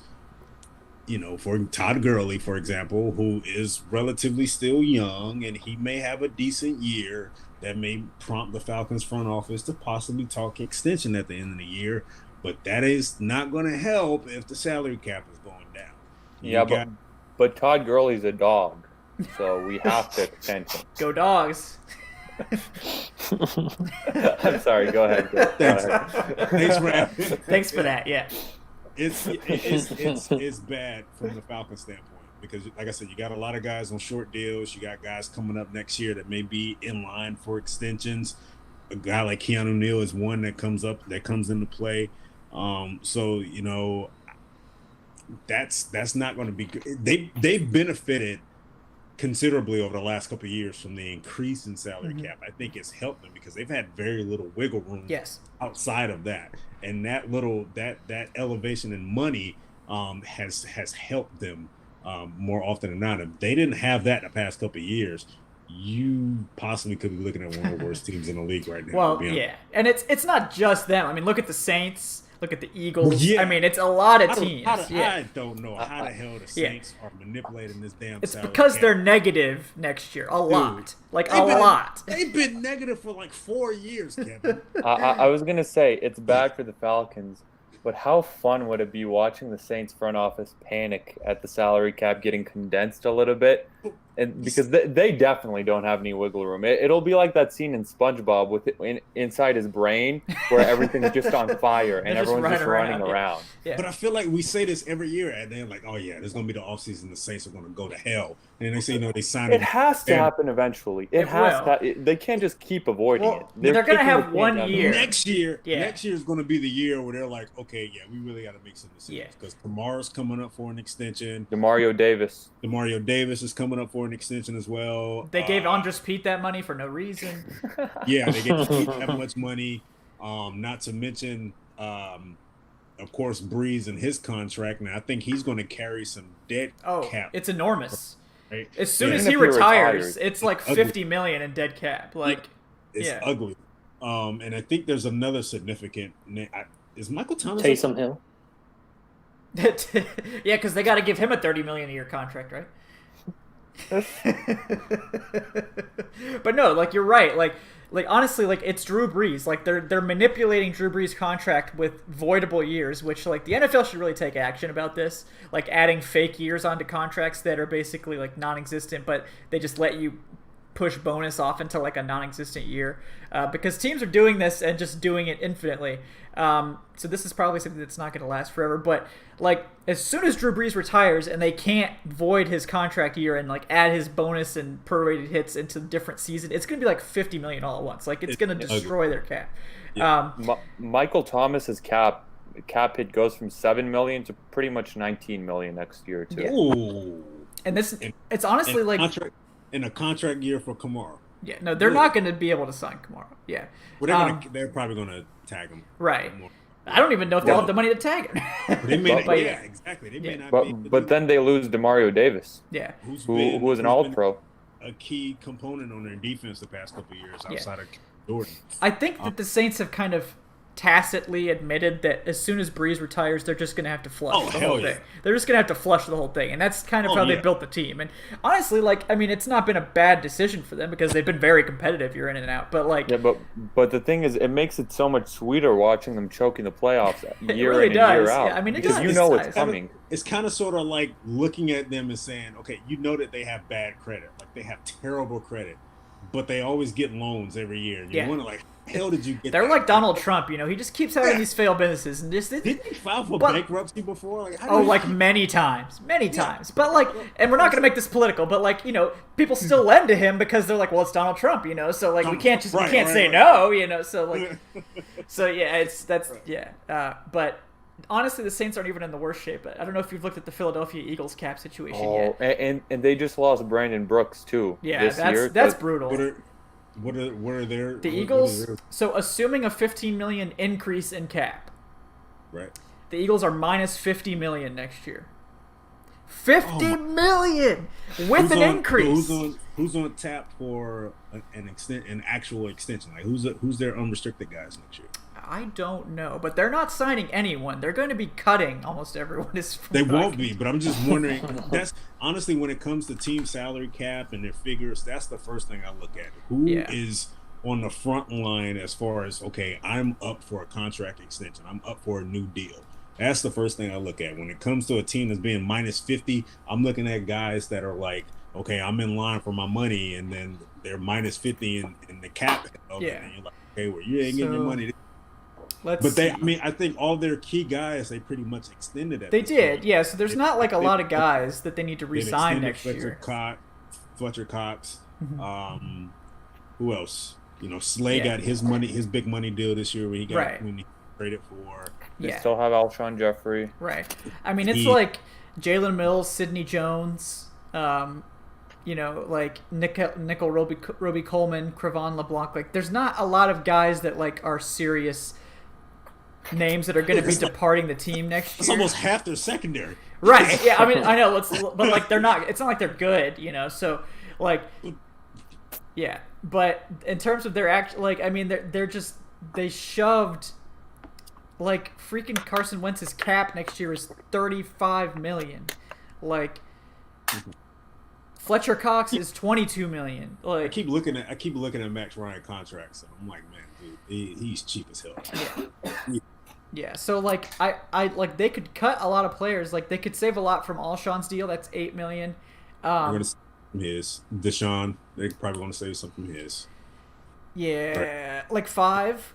For Todd Gurley, for example, who is relatively still young, and he may have a decent year that may prompt the Falcons front office to possibly talk extension at the end of the year. But that is not going to help if the salary cap is going down. But Todd Gurley's a dog, so we have to extend him. Go Dogs. I'm sorry. Go ahead. Thanks for that. Yeah. It's bad from the Falcons standpoint because, like I said, you got a lot of guys on short deals. You got guys coming up next year that may be in line for extensions. A guy like Keanu Neal is one that comes into play. That's not going to be good. They've benefited considerably over the last couple of years from the increase in salary cap. I think it's helped them because they've had very little wiggle room outside of that. And that elevation in money has helped them more often than not. If they didn't have that the past couple of years, you possibly could be looking at one of the worst teams in the league right now. Well, yeah, and it's not just them. I mean, look at the Saints. Look at the Eagles. Yeah. I mean, it's a lot of teams. I don't know how the hell the Saints are manipulating this damn It's salary because cap. they're negative next year. A lot. They've been negative for like 4 years, Kevin. I was going to say, it's bad for the Falcons, but how fun would it be watching the Saints front office panic at the salary cap getting condensed a little bit? And because they definitely don't have any wiggle room. It'll be like that scene in SpongeBob with inside his brain where everything's just on fire and everyone's just running around. Yeah. But I feel like we say this every year, and they're like, "Oh yeah, there's gonna be the offseason. The Saints are gonna go to hell." And they say, they signed. It has to happen eventually. It has to. They can't just keep avoiding it. They're gonna have 1 year. Next year is gonna be the year where they're like, "Okay, yeah, we really got to make some decisions because Kamara's coming up for an extension. Demario Davis is coming up for an extension as well. They gave Andres Pete that money for no reason. Yeah, they gave Pete that much money. Not to mention, of course, Brees and his contract. Now, I think he's going to carry some dead cap. It's enormous. Right? As soon as he retires, it's like $50 million in dead cap. It's ugly. And I think there's another significant. Is Michael Thomas? Taysom Hill. Yeah, because they got to give him a $30 million a year contract, right? But no, you're right. Honestly, it's Drew Brees. They're manipulating Drew Brees' contract with voidable years, which the NFL should really take action about this. Adding fake years onto contracts that are basically non-existent, but they just let you push bonus off into a non-existent year, because teams are doing this and just doing it infinitely. So this is probably something that's not going to last forever. But as soon as Drew Brees retires and they can't void his contract year and add his bonus and prorated hits into a different season, it's going to be $50 million all at once. It's going to destroy their cap. Yeah. Michael Thomas's cap hit goes from $7 million to pretty much $19 million next year too. Yeah. Ooh. And it's honestly in a contract year for Kamara. Yeah, no, they're not going to be able to sign Kamara. Yeah. Well, they're probably going to tag him. Right. I don't even know if they'll have the money to tag him. They may not, exactly. They may not but then they lose Demario Davis. Yeah. Who was an All-Pro. A key component on their defense the past couple of years outside of Jordan. I think that the Saints have kind of tacitly admitted that as soon as Brees retires, they're just going to have to flush the whole yeah. thing. They're just going to have to flush the whole thing. And that's kind of how they yeah. built the team. And honestly, like, I mean, it's not been a bad decision for them because they've been very competitive year in and out. But, like... Yeah, but the thing is, it makes it so much sweeter watching them choking the playoffs year really in does. and year out. Yeah, I mean, it because does. you know It's it's coming. It's kind of sort of like looking at them and saying, okay, you know that they have bad credit. Like, they have terrible credit. But they always get loans every year. And you wonder, like, hell did you get They're that? like Donald Trump, you know. He just keeps having these failed businesses. And just, Didn't he file for bankruptcy before? Like, like many times. But, like, and we're not going to make this political, but, like, you know, people still lend to him because they're like, well, it's Donald Trump, you know. So, like, we can't say no, you know. So, like, but honestly, the Saints aren't even in the worst shape. I don't know if you've looked at the Philadelphia Eagles cap situation yet. And they just lost Brandon Brooks too. Yeah, that's brutal. What are their the Eagles? So assuming a $15 million increase in cap, right? The Eagles are minus $50 million next year. $50 million with an increase. Who's on tap for an actual extension? Like who's their unrestricted guys next year? I don't know, but they're not signing anyone. They're going to be cutting almost everyone. They won't be, but I'm just wondering. That's honestly, when it comes to team salary cap and their figures, that's the first thing I look at. Who is on the front line as far as, okay, I'm up for a contract extension. I'm up for a new deal. That's the first thing I look at. When it comes to a team that's being minus 50, I'm looking at guys that are like, okay, I'm in line for my money, and then they're minus 50 in the cap. And you're like, okay, well, you ain't getting your money. I think all their key guys, they pretty much extended it. They did, yeah. So there's not like a lot of guys that they need to re-sign next year. Fletcher Cox. Who else? You know, Slay got his big money deal this year when he traded for. They still have Alshon Jeffrey. Right. I mean, it's like Jalen Mills, Sidney Jones, you know, like Nickel Roby Coleman, Crevon LeBlanc. Like, there's not a lot of guys that like are serious names that are going to be departing the team next year. It's almost half their secondary. Right. Yeah. I mean, I know. But like, they're not. It's not like they're good, you know. So, like, yeah. But in terms of their like, I mean, they shoved. Like, freaking Carson Wentz's cap next year is $35 million. Like, Fletcher Cox is $22 million. Like, I keep looking at Max Ryan contracts, and I'm like, man, dude, he's cheap as hell. Yeah. So like, I like they could cut a lot of players. Like, they could save a lot from Alshon's deal. That's $8 million. They're gonna save from his Deshaun. They're probably gonna save something from his. Yeah, like 5.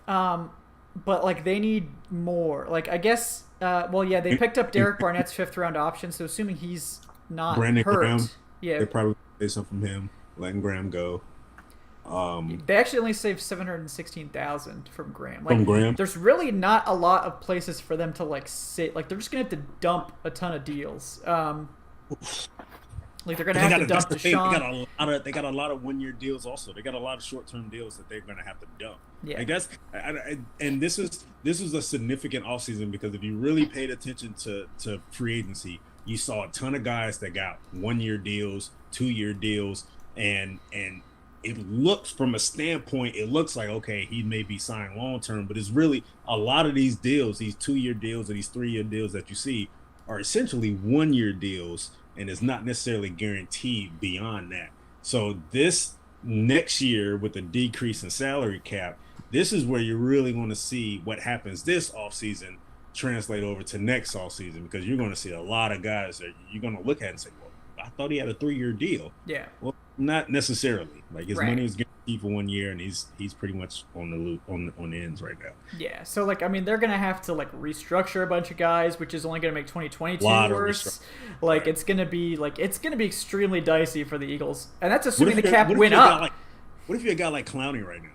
But, like, they need more. Like, I guess, they picked up Derek Barnett's 5th-round option, so assuming he's not Brandon hurt. Graham, yeah. they probably say something from him, letting Graham go. They actually only saved $716,000 from Graham. Like, from Graham? There's really not a lot of places for them to, like, sit. Like, they're just going to have to dump a ton of deals. Like, they're going to have to dump Deshaun. They got a lot of one-year deals also. They got a lot of short-term deals that they're going to have to dump. Yeah. Like, and this is a significant offseason because if you really paid attention to free agency, you saw a ton of guys that got one-year deals, 2-year deals, and it looks from a standpoint, it looks like, okay, he may be signed long-term, but it's really a lot of these deals, these 2-year deals or these 3-year deals that you see are essentially one-year deals, and it's not necessarily guaranteed beyond that. So this next year with the decrease in salary cap, this is where you're really going to see what happens this offseason translate over to next offseason, because you're going to see a lot of guys that you're going to look at and say, well, I thought he had a 3-year deal. Yeah. Well, not necessarily. Like, his money is guaranteed for 1 year, and he's pretty much on the loop on the ends right now. Yeah. So, like, I mean, they're gonna have to like restructure a bunch of guys, which is only gonna make 2022 worse. Like, it's gonna be extremely dicey for the Eagles, and that's assuming the cap went up. What if you got like Clowney right now?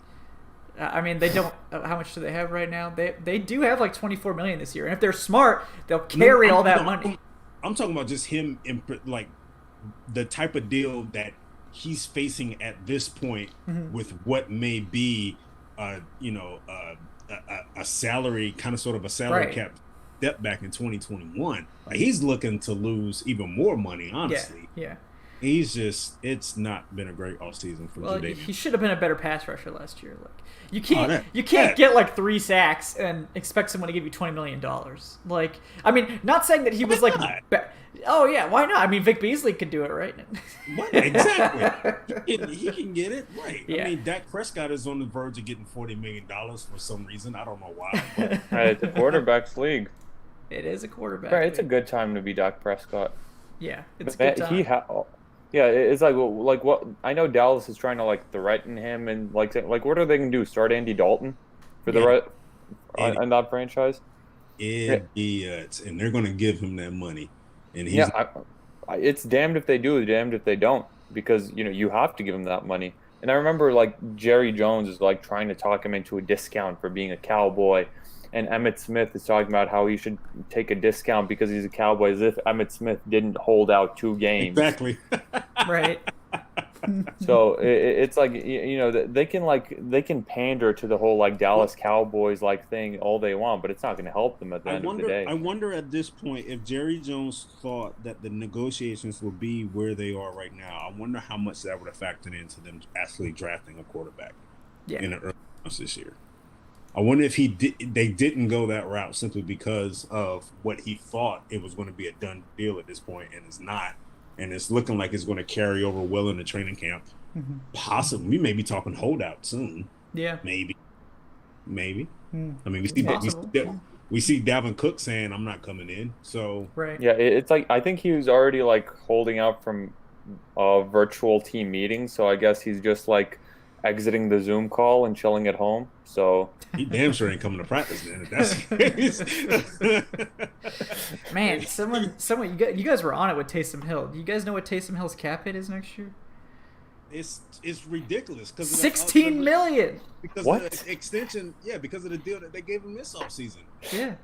I mean, they don't. How much do they have right now? They do have like $24 million this year, and if they're smart, they'll carry all that money. I'm talking about just him in like the type of deal that he's facing at this point with what may be, a salary, kind of sort of a salary cap step back in 2021. Like, he's looking to lose even more money, honestly. Yeah. it's not been a great offseason for Well, Jadeveon. he should have been a better pass rusher last year. Like you Oh, can't get like 3 sacks and expect someone to give you $20 million. Like, I mean, not saying that he was like, oh yeah, why not? I mean, Vic Beasley could do it, right? What? Exactly. He can get it right. Yeah. I mean, Dak Prescott is on the verge of getting $40 million for some reason. I don't know why. But Right, it's a quarterback's league. It is a quarterback. Right, it's a league. good time to be Dak Prescott. Yeah, it's a But good time. yeah, it's like what I know Dallas is trying to like threaten him and like what are they gonna do? Start Andy Dalton for the right on that franchise? idiots, and they're going to give him that money. And he's it's damned if they do, damned if they don't, because you have to give him that money. And I remember like Jerry Jones is like trying to talk him into a discount for being a Cowboy, and Emmitt Smith is talking about how he should take a discount because he's a Cowboy, as if Emmitt Smith didn't hold out 2 games. exactly Right. So it's like they can pander to the whole like Dallas Cowboys like thing all they want, but it's not going to help them at the end of the day. I wonder at this point if Jerry Jones thought that the negotiations would be where they are right now. I wonder how much that would have factored into them actually drafting a quarterback in the early rounds this year. I wonder if they didn't go that route simply because of what he thought it was going to be a done deal at this point, and it's not. And it's looking like it's going to carry over well in the training camp. Mm-hmm. Possibly, we may be talking holdout soon. Yeah. Maybe. I mean, we see Dalvin Cook saying, "I'm not coming in." So right. Yeah, it's like I think he was already like holding out from virtual team meetings, so I guess he's just like exiting the Zoom call and chilling at home. So he damn sure ain't coming to practice then. If that's the case. Man, someone, you guys were on it with Taysom Hill. Do you guys know what Taysom Hill's cap hit is next year? It's ridiculous because $16 million. Because what? of the extension? Yeah, because of the deal that they gave him this offseason. Yeah.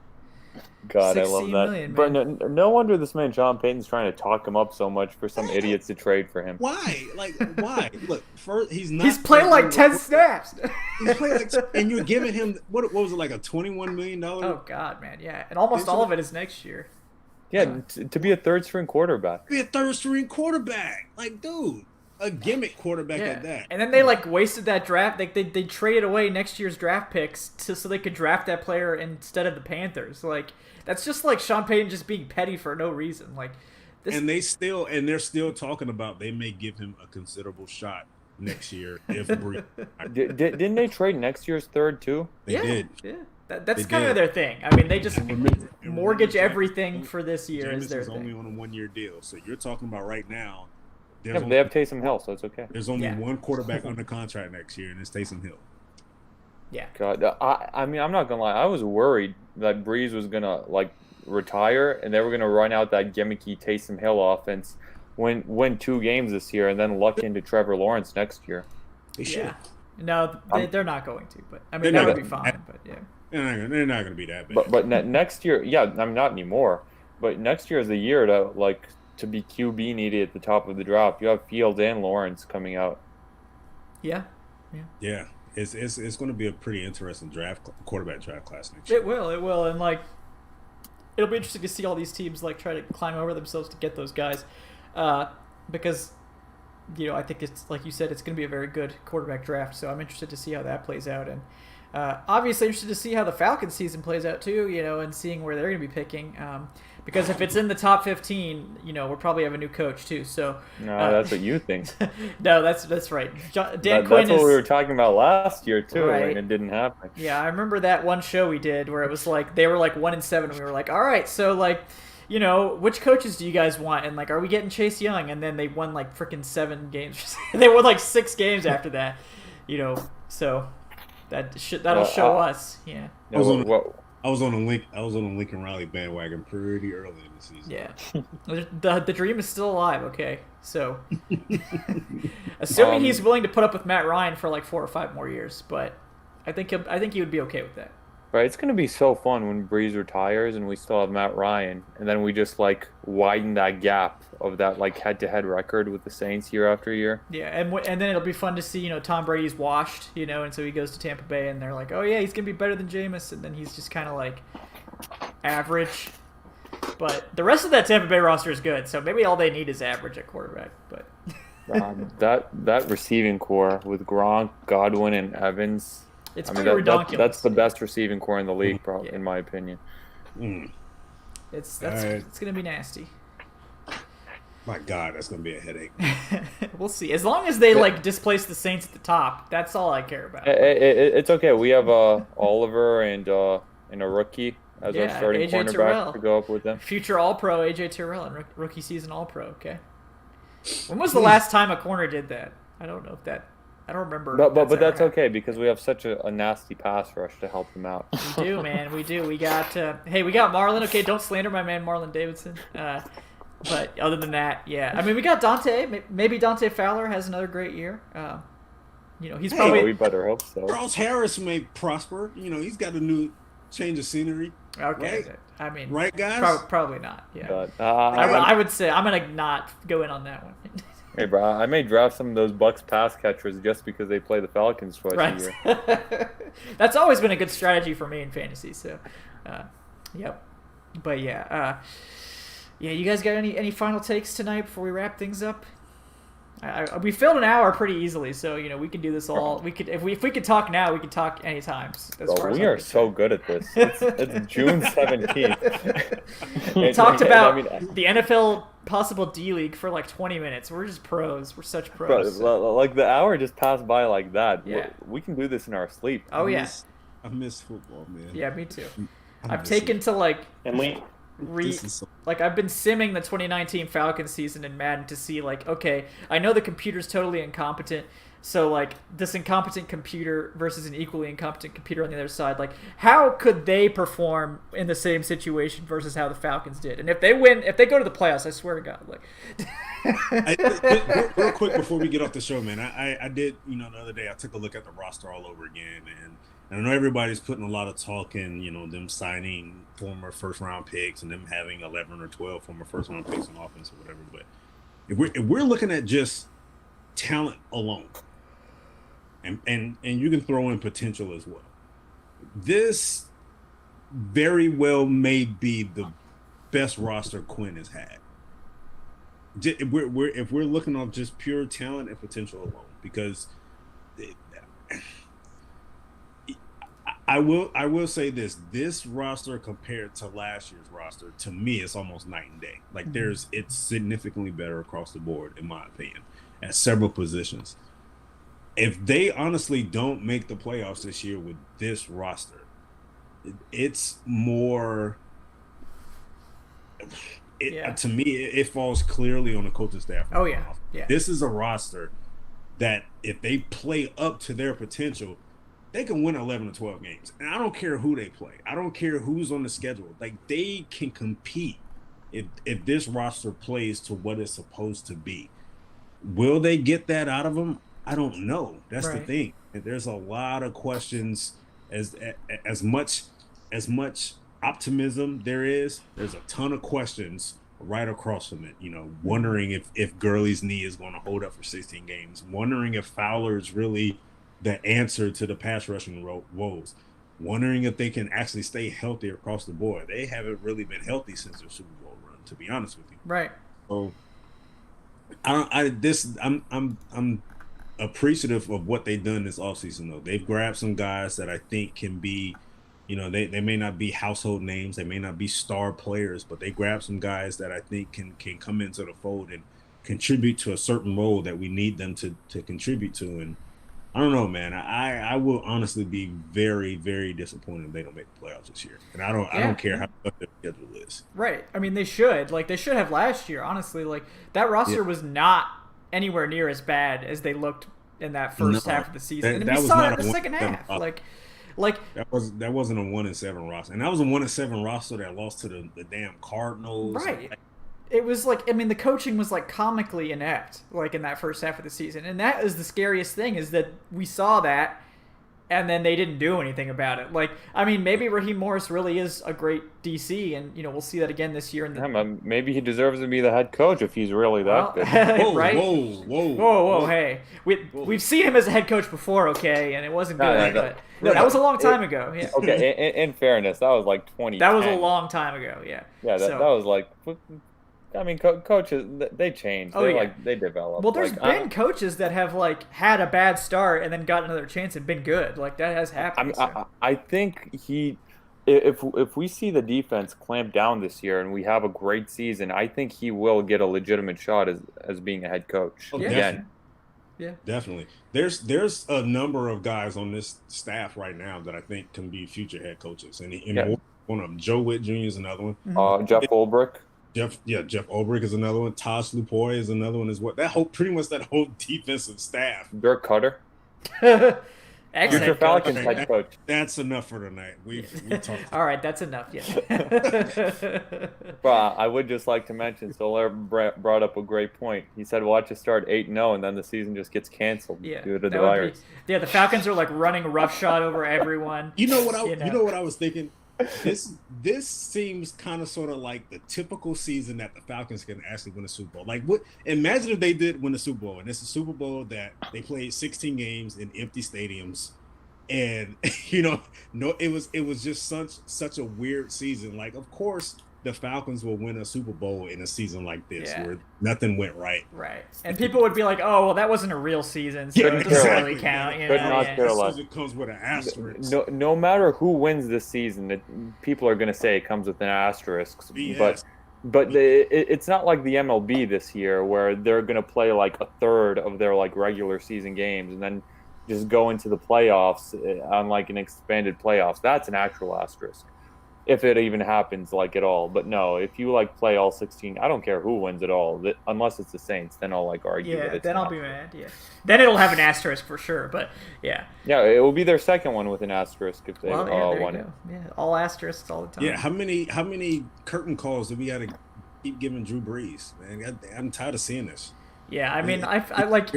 God, I love that. Million, but no wonder this man John Payton's trying to talk him up so much for some idiots to trade for him. Why? Like, why? Look, first, he's playing like 10 snaps. He's playing like, and you're giving him what was it, like a $21 million? Oh God, man, yeah, and almost all of it is next year. Yeah, to be a third-string quarterback. Be a third-string quarterback, like, dude. A gimmick quarterback at that. And then they like wasted that draft. They traded away next year's draft picks so they could draft that player instead of the Panthers. Like that's just like Sean Payton just being petty for no reason. Like this. And they're still talking about they may give him a considerable shot next year if Brees. Didn't they trade next year's third too? They did. Yeah. That's kind of their thing. I mean, they just mortgage everything for this year. Jameis is their is thing. only on a 1-year deal, so you're talking about right now. Yeah, but they have Taysom Hill, so it's okay. There's only one quarterback under contract next year, and it's Taysom Hill. Yeah. God, I mean, I'm not gonna lie. I was worried that Brees was gonna like retire, and they were gonna run out that gimmicky Taysom Hill offense, win 2 games this year, and then luck into Trevor Lawrence next year. They should. Yeah. No, they're not going to. But I mean, that would be fine. But yeah. They're not gonna be that bad. But next year, I'm not anymore. But next year is the year to be QB needy at the top of the draft. You have Fields and Lawrence coming out. Yeah. It's going to be a pretty interesting quarterback draft class next year. It will, and like, it'll be interesting to see all these teams like try to climb over themselves to get those guys, because, I think it's like you said, it's going to be a very good quarterback draft. So I'm interested to see how that plays out, and obviously interested to see how the Falcons season plays out too. And seeing where they're going to be picking. Because if it's in the top 15, we'll probably have a new coach too. So no, that's what you think. No, that's right. Dan Quinn that's what we were talking about last year too, right. and it didn't happen. Yeah, I remember that one show we did where it was like they were like 1-7, and we were like, all right, so like, which coaches do you guys want? And like, are we getting Chase Young? And then they won like freaking 7 games. They won like 6 games after that. So that'll show us. Yeah. I was on a Lincoln Riley bandwagon pretty early in the season. Yeah, the dream is still alive. Okay, so assuming he's willing to put up with Matt Ryan for like 4 or 5 more years, but I think he would be okay with that. Right, it's going to be so fun when Brees retires and we still have Matt Ryan, and then we just like widen that gap of that like head-to-head record with the Saints year after year. Yeah, and then it'll be fun to see Tom Brady's washed, and so he goes to Tampa Bay and they're like, oh yeah, he's going to be better than Jameis, and then he's just kind of like average. But the rest of that Tampa Bay roster is good, so maybe all they need is average at quarterback. But that receiving core with Gronk, Godwin, and Evans. It's pretty ridiculous. That's the best receiving core in the league, probably, in my opinion. It's going to be nasty. My God, that's going to be a headache. We'll see. As long as they displace the Saints at the top, that's all I care about. It's okay. We have Oliver and a rookie as our starting AJ cornerback Terrell. to go up with them. Future All-Pro AJ Terrell and rookie season All-Pro. Okay. When was the last time a corner did that? I don't know if that. I don't remember. But that's okay because we have such a nasty pass rush to help them out. We do, man. We do. We got we got Marlon. Okay, don't slander my man Marlon Davidson. But other than that, yeah. I mean, we got Dante. Maybe Dante Fowler has another great year. He's probably. We better hope so. Charles Harris may prosper. He's got a new change of scenery. Okay. Right? I mean, right, guys? Probably not. Yeah. But, I would say I'm gonna not go in on that one. Hey, bro, I may draft some of those Bucks pass catchers just because they play the Falcons twice a year. That's always been a good strategy for me in fantasy. So, yep. But yeah, you guys got any final takes tonight before we wrap things up? We filled an hour pretty easily, so we can do this all. We could if we could talk now, we could talk anytime. We are so good at this. It's June 17th. We talked about the NFL possible D League for 20 minutes. We're just pros. We're such pros. Bro, the hour just passed by like that. Yeah. We can do this in our sleep. Oh yeah. I miss football, man. Yeah, me too. I've taken to and we. I've been simming the 2019 Falcons season in Madden to see okay, I know the computer's totally incompetent, so this incompetent computer versus an equally incompetent computer on the other side, how could they perform in the same situation versus how the Falcons did? And if they go to the playoffs, I swear to God, real quick before we get off the show, man, I did the other day I took a look at the roster all over again, and I know everybody's putting a lot of talk in, them signing former first-round picks and them having 11 or 12 former first-round picks on offense or whatever. But if we're looking at just talent alone, and you can throw in potential as well, this very well may be the best roster Quinn has had. If we're looking off just pure talent and potential alone, because I will say this roster compared to last year's roster, to me, it's almost night and day. It's significantly better across the board, in my opinion, at several positions. If they honestly don't make the playoffs this year with this roster, it's more. To me, it falls clearly on the coaching staff. Oh yeah. This is a roster that if they play up to their potential, they can win 11 or 12 games. And I don't care who they play. I don't care who's on the schedule. They can compete if this roster plays to what it's supposed to be. Will they get that out of them? I don't know. That's the thing. There's a lot of questions. As much optimism there's a ton of questions right across from it. Wondering if Gurley's knee is going to hold up for 16 games. Wondering if Fowler's really the answer to the pass rushing woes. Wondering if they can actually stay healthy across the board. They haven't really been healthy since their Super Bowl run, to be honest with you. Right. So I'm appreciative of what they've done this offseason though. They've grabbed some guys that I think can be, they may not be household names, they may not be star players, but they grabbed some guys that I think can come into the fold and contribute to a certain role that we need them to contribute to. And I don't know, man. I will honestly be very, very disappointed if they don't make the playoffs this year. And I don't care how tough their schedule is. Right. I mean, they should. They should have last year, honestly. That roster was not anywhere near as bad as they looked in that first half of the season. And we saw it in the second half. That wasn't a 1-7 roster. And that was a 1-7 roster that lost to the damn Cardinals. Right. It was the coaching was comically inept in that first half of the season, and that is the scariest thing is that we saw that, and then they didn't do anything about it. Like, I mean, maybe Raheem Morris really is a great DC, and we'll see that again this year. Maybe he deserves to be the head coach if he's really that good. Right? Whoa! Hey, we've seen him as a head coach before, okay, and it wasn't good. But that was a long time ago. Yeah. Okay, in fairness, that was like 20. That was a long time ago. Yeah. Yeah, that was like. I mean, coaches, they change. They develop. Well, there's been coaches that have had a bad start and then got another chance and been good. Like, that has happened. I think if we see the defense clamp down this year and we have a great season, I think he will get a legitimate shot as being a head coach again. Yeah, definitely. There's a number of guys on this staff right now that I think can be future head coaches, and one of them, Joe Witt Jr. is another one. Mm-hmm. Jeff Ulbrich. Jeff Ulbrich is another one. Tosh Lupoy is another one as well. That whole defensive staff. Dirk Cutter. Excellent. Falcons head coach. That's enough for tonight. We talked. All right, that's enough. Yeah. Well, I would just like to mention, Soler brought up a great point. He said, "Watch us start 8-0, and then the season just gets canceled due to the virus." The Falcons are running roughshod over everyone. You know what I was thinking? This seems kind of sort of like the typical season that the Falcons can actually win a Super Bowl. Imagine if they did win a Super Bowl, and it's a Super Bowl that they played 16 games in empty stadiums, and it was just such a weird season. Like, of course, the Falcons will win a Super Bowl in a season like this where nothing went right. Right. And people would be like, "Oh, well, that wasn't a real season, so it doesn't really count." It comes with an asterisk. No matter who wins this season, people are going to say it comes with an asterisk. But it's not like the MLB this year where they're going to play like a third of their regular season games and then just go into the playoffs on an expanded playoffs. That's an actual asterisk. If it even happens at all. But no, if you play all 16, I don't care who wins it all, unless it's the Saints, then I'll argue that it's then I'll be mad. Yeah, then it'll have an asterisk for sure. But yeah, it will be their second one with an asterisk if they won it. Yeah, all asterisks all the time. Yeah, how many curtain calls do we got to keep giving Drew Brees? Man, I'm tired of seeing this. Yeah, I mean, I like.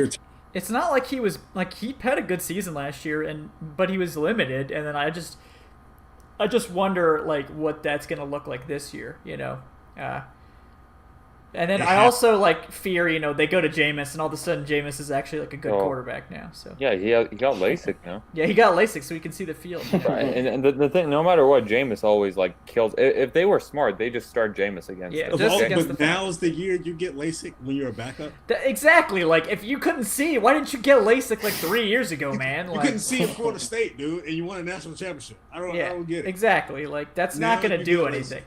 It's not like he was he had a good season last year, but he was limited, and then I just wonder what that's gonna look like this year, and then I also fear they go to Jameis and all of a sudden Jameis is actually a good quarterback now. So yeah, he got LASIK now. Yeah, he got LASIK so he can see the field. Right. And the thing, no matter what, Jameis always kills. If they were smart, they just start Jameis against. Yeah, but now's the year you get LASIK when you're a backup. Exactly. If you couldn't see, why didn't you get LASIK 3 years ago, man? You couldn't see in Florida State, dude, and you won a national championship. I don't get it. Exactly. That's not gonna do anything.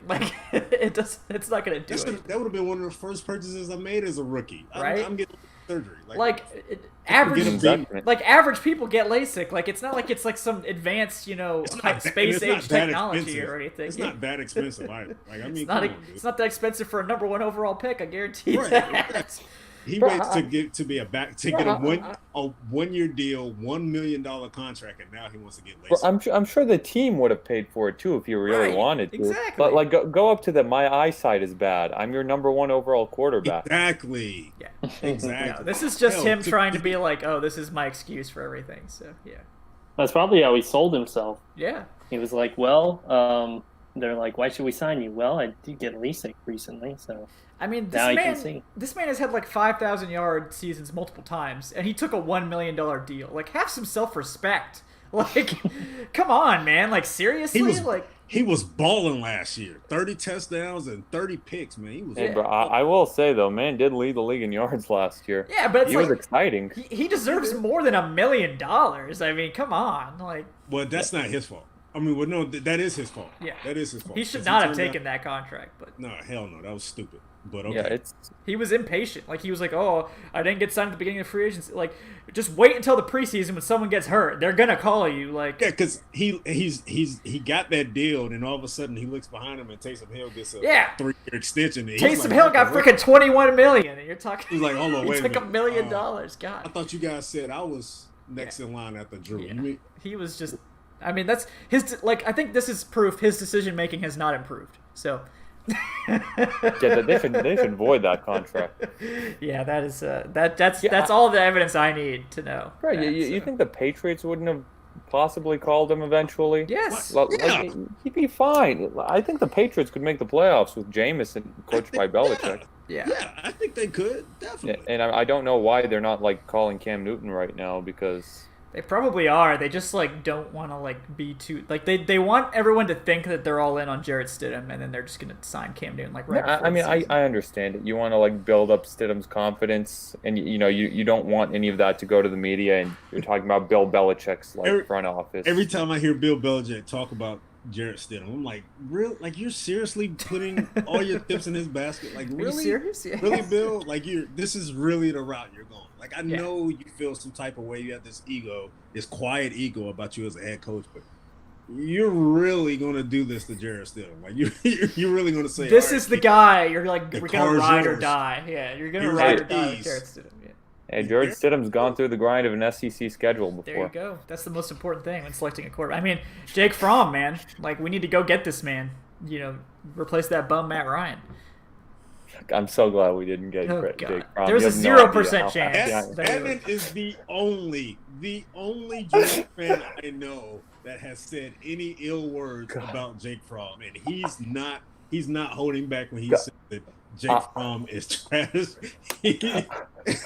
It's not gonna do anything. That would have been one of the first purchases I made as a rookie. Right? I'm getting surgery. Average people get LASIK. It's not it's some advanced, space age technology or anything. It's not that expensive either. It's not that expensive for a number 1 overall pick. I guarantee right, that. He waits to get a 1 year deal, $1 million contract, and now he wants to get LASIK. I'm sure the team would have paid for it too if you really wanted to. Exactly. But go up to them. My eyesight is bad. I'm your number 1 overall quarterback. Exactly. Yeah. Exactly. No, this is just him trying to be oh, this is my excuse for everything. So yeah. That's probably how he sold himself. Yeah. He was like, well, they're like, why should we sign you? Well, I did get LASIK recently, so. I mean, this man has had 5,000-yard seasons multiple times, and he took a $1 million deal. Have some self-respect. Come on, man. Seriously? He was balling last year. 30 touchdowns and 30 picks, man. He was. Hey, bro, I will say though, man did lead the league in yards last year. Yeah, but he was exciting. He deserves more than $1 million. I mean, come on. Well, that's not his fault. I mean, well, no, that is his fault. Yeah, that is his fault. He should not have taken that contract. But no, hell no, that was stupid. But okay. Yeah, he was impatient. He was oh, I didn't get signed at the beginning of free agency. Just wait until the preseason when someone gets hurt. They're gonna call you. Yeah, because he got that deal, and then all of a sudden he looks behind him and Taysom Hill gets a 3-year extension. Taysom Hill got freaking $21 million, and you're talking. He's like, hold on, wait a minute. He took $1 million. God. I thought you guys said I was next in line after Drew. Yeah. He was just. I mean, that's his. I think this is proof his decision making has not improved. So. They should void that contract. Yeah, that is that's all the evidence I need to know. Right? You think the Patriots wouldn't have possibly called him eventually. Yes. Like, he'd be fine. I think the Patriots could make the playoffs with Jameis coached by Belichick. Yeah. Yeah, I think they could, definitely. And I don't know why they're not like calling Cam Newton right now, because They probably are. They just like don't want to like be too like they want everyone to think that they're all in on Jarrett Stidham, and then they're just gonna sign Cam Newton like right. I mean, I understand it. You want to like build up Stidham's confidence, and you don't want any of that to go to the media. And you're talking about Bill Belichick's like front office. Every time I hear Bill Belichick talk about Jarrett Stidham, I'm like, real? Like, you're seriously putting all your chips in his basket? Like, really? Are you serious? Yeah. Really, Bill? Like, this is really the route you're going. Like, I know you feel some type of way. You have this ego, this quiet ego about you as a head coach, but you're really going to do this to Jarrett Stidham. Like, you're really going to say, this is the guy. You're like, we're going to ride yours. or die. Yeah, you're going to ride or die with Jarrett Stidham. Yeah. Hey, Jarrett Stidham's gone through the grind of an SEC schedule before. There you go. That's the most important thing when selecting a quarterback. I mean, Jake Fromm, man. Like, we need to go get this man. Replace that bum Matt Ryan. I'm so glad we didn't get Jake Fromm. There's a 0% chance. Evan is the only Georgia fan I know that has said any ill words about Jake Fromm, and he's not holding back when he said that Jake Fromm is trash.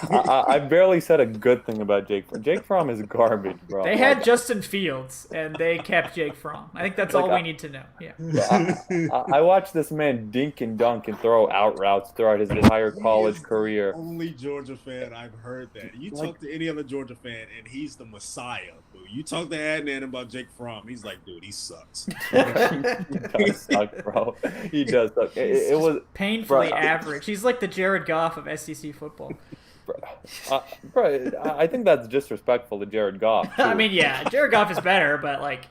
I barely said a good thing about Jake Fromm. Jake Fromm is garbage, bro. They had Justin Fields, and they kept Jake Fromm. I think that's all we need to know. Yeah. I watched this man dink and dunk and throw out routes throughout his entire college career. Only Georgia fan I've heard that. You talk to any other Georgia fan, and he's the messiah. Boo. You talk to Adnan about Jake Fromm, he's like, dude, he sucks. He does suck, bro. He does suck. It was painfully average. He's like the Jared Goff of SEC football. Bro, I think that's disrespectful to Jared Goff. I mean, yeah, Jared Goff is better, but like,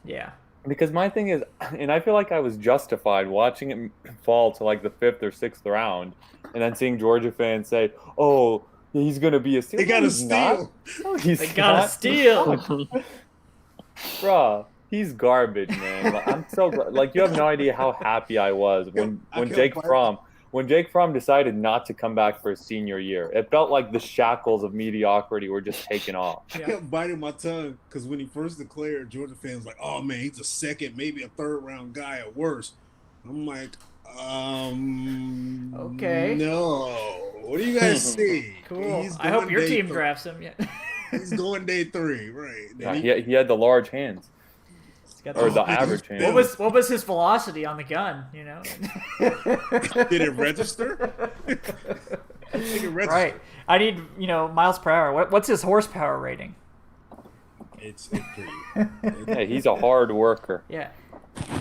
yeah. Because my thing is, and I feel like I was justified watching him fall to like the 5th or 6th round, and then seeing Georgia fans say, "Oh, he's gonna be a steal." They gotta steal. No, they gotta steal. Bro, he's garbage, man. Like, I'm so like, you have no idea how happy I was when Jake Fromm decided not to come back for his senior year. It felt like the shackles of mediocrity were just taken off. I kept biting my tongue because when he first declared, Georgia fans like, "Oh man, he's a second, maybe a third round guy at worst." I'm like, okay, no. What do you guys see? Cool. I hope your team drafts him. Yeah. He's going day 3, right? Yeah, he had the large hands. Or the average hand. What was his velocity on the gun? Did it register? Right. I need miles per hour. What's his horsepower rating? It's pretty. Yeah, he's a hard worker. Yeah.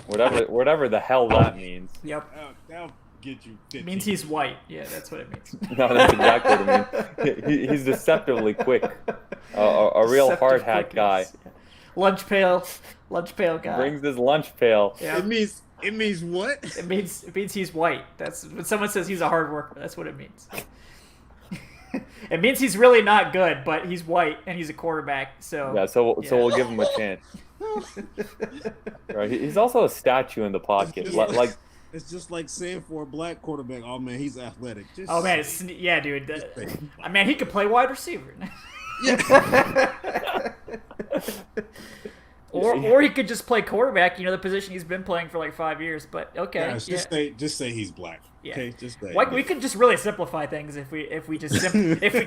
Whatever the hell that means. Yep. That'll get you 15. It means he's white. Yeah, that's what it means. No, that's exactly what it means. He's deceptively quick. A real hard hat guy. Lunch pail guy. Brings his lunch pail. Yeah. It means what? It means he's white. That's when someone says he's a hard worker. That's what it means. It means he's really not good, but he's white and he's a quarterback. So we'll give him a chance. Right. He's also a statue in the pocket. It's just like saying for a black quarterback, "Oh man, he's athletic." Dude. Man, he could play wide receiver. Yeah. Or he could just play quarterback, the position he's been playing for like 5 years. But okay, just say he's black. Yeah. Okay, just say. We could just really simplify things if we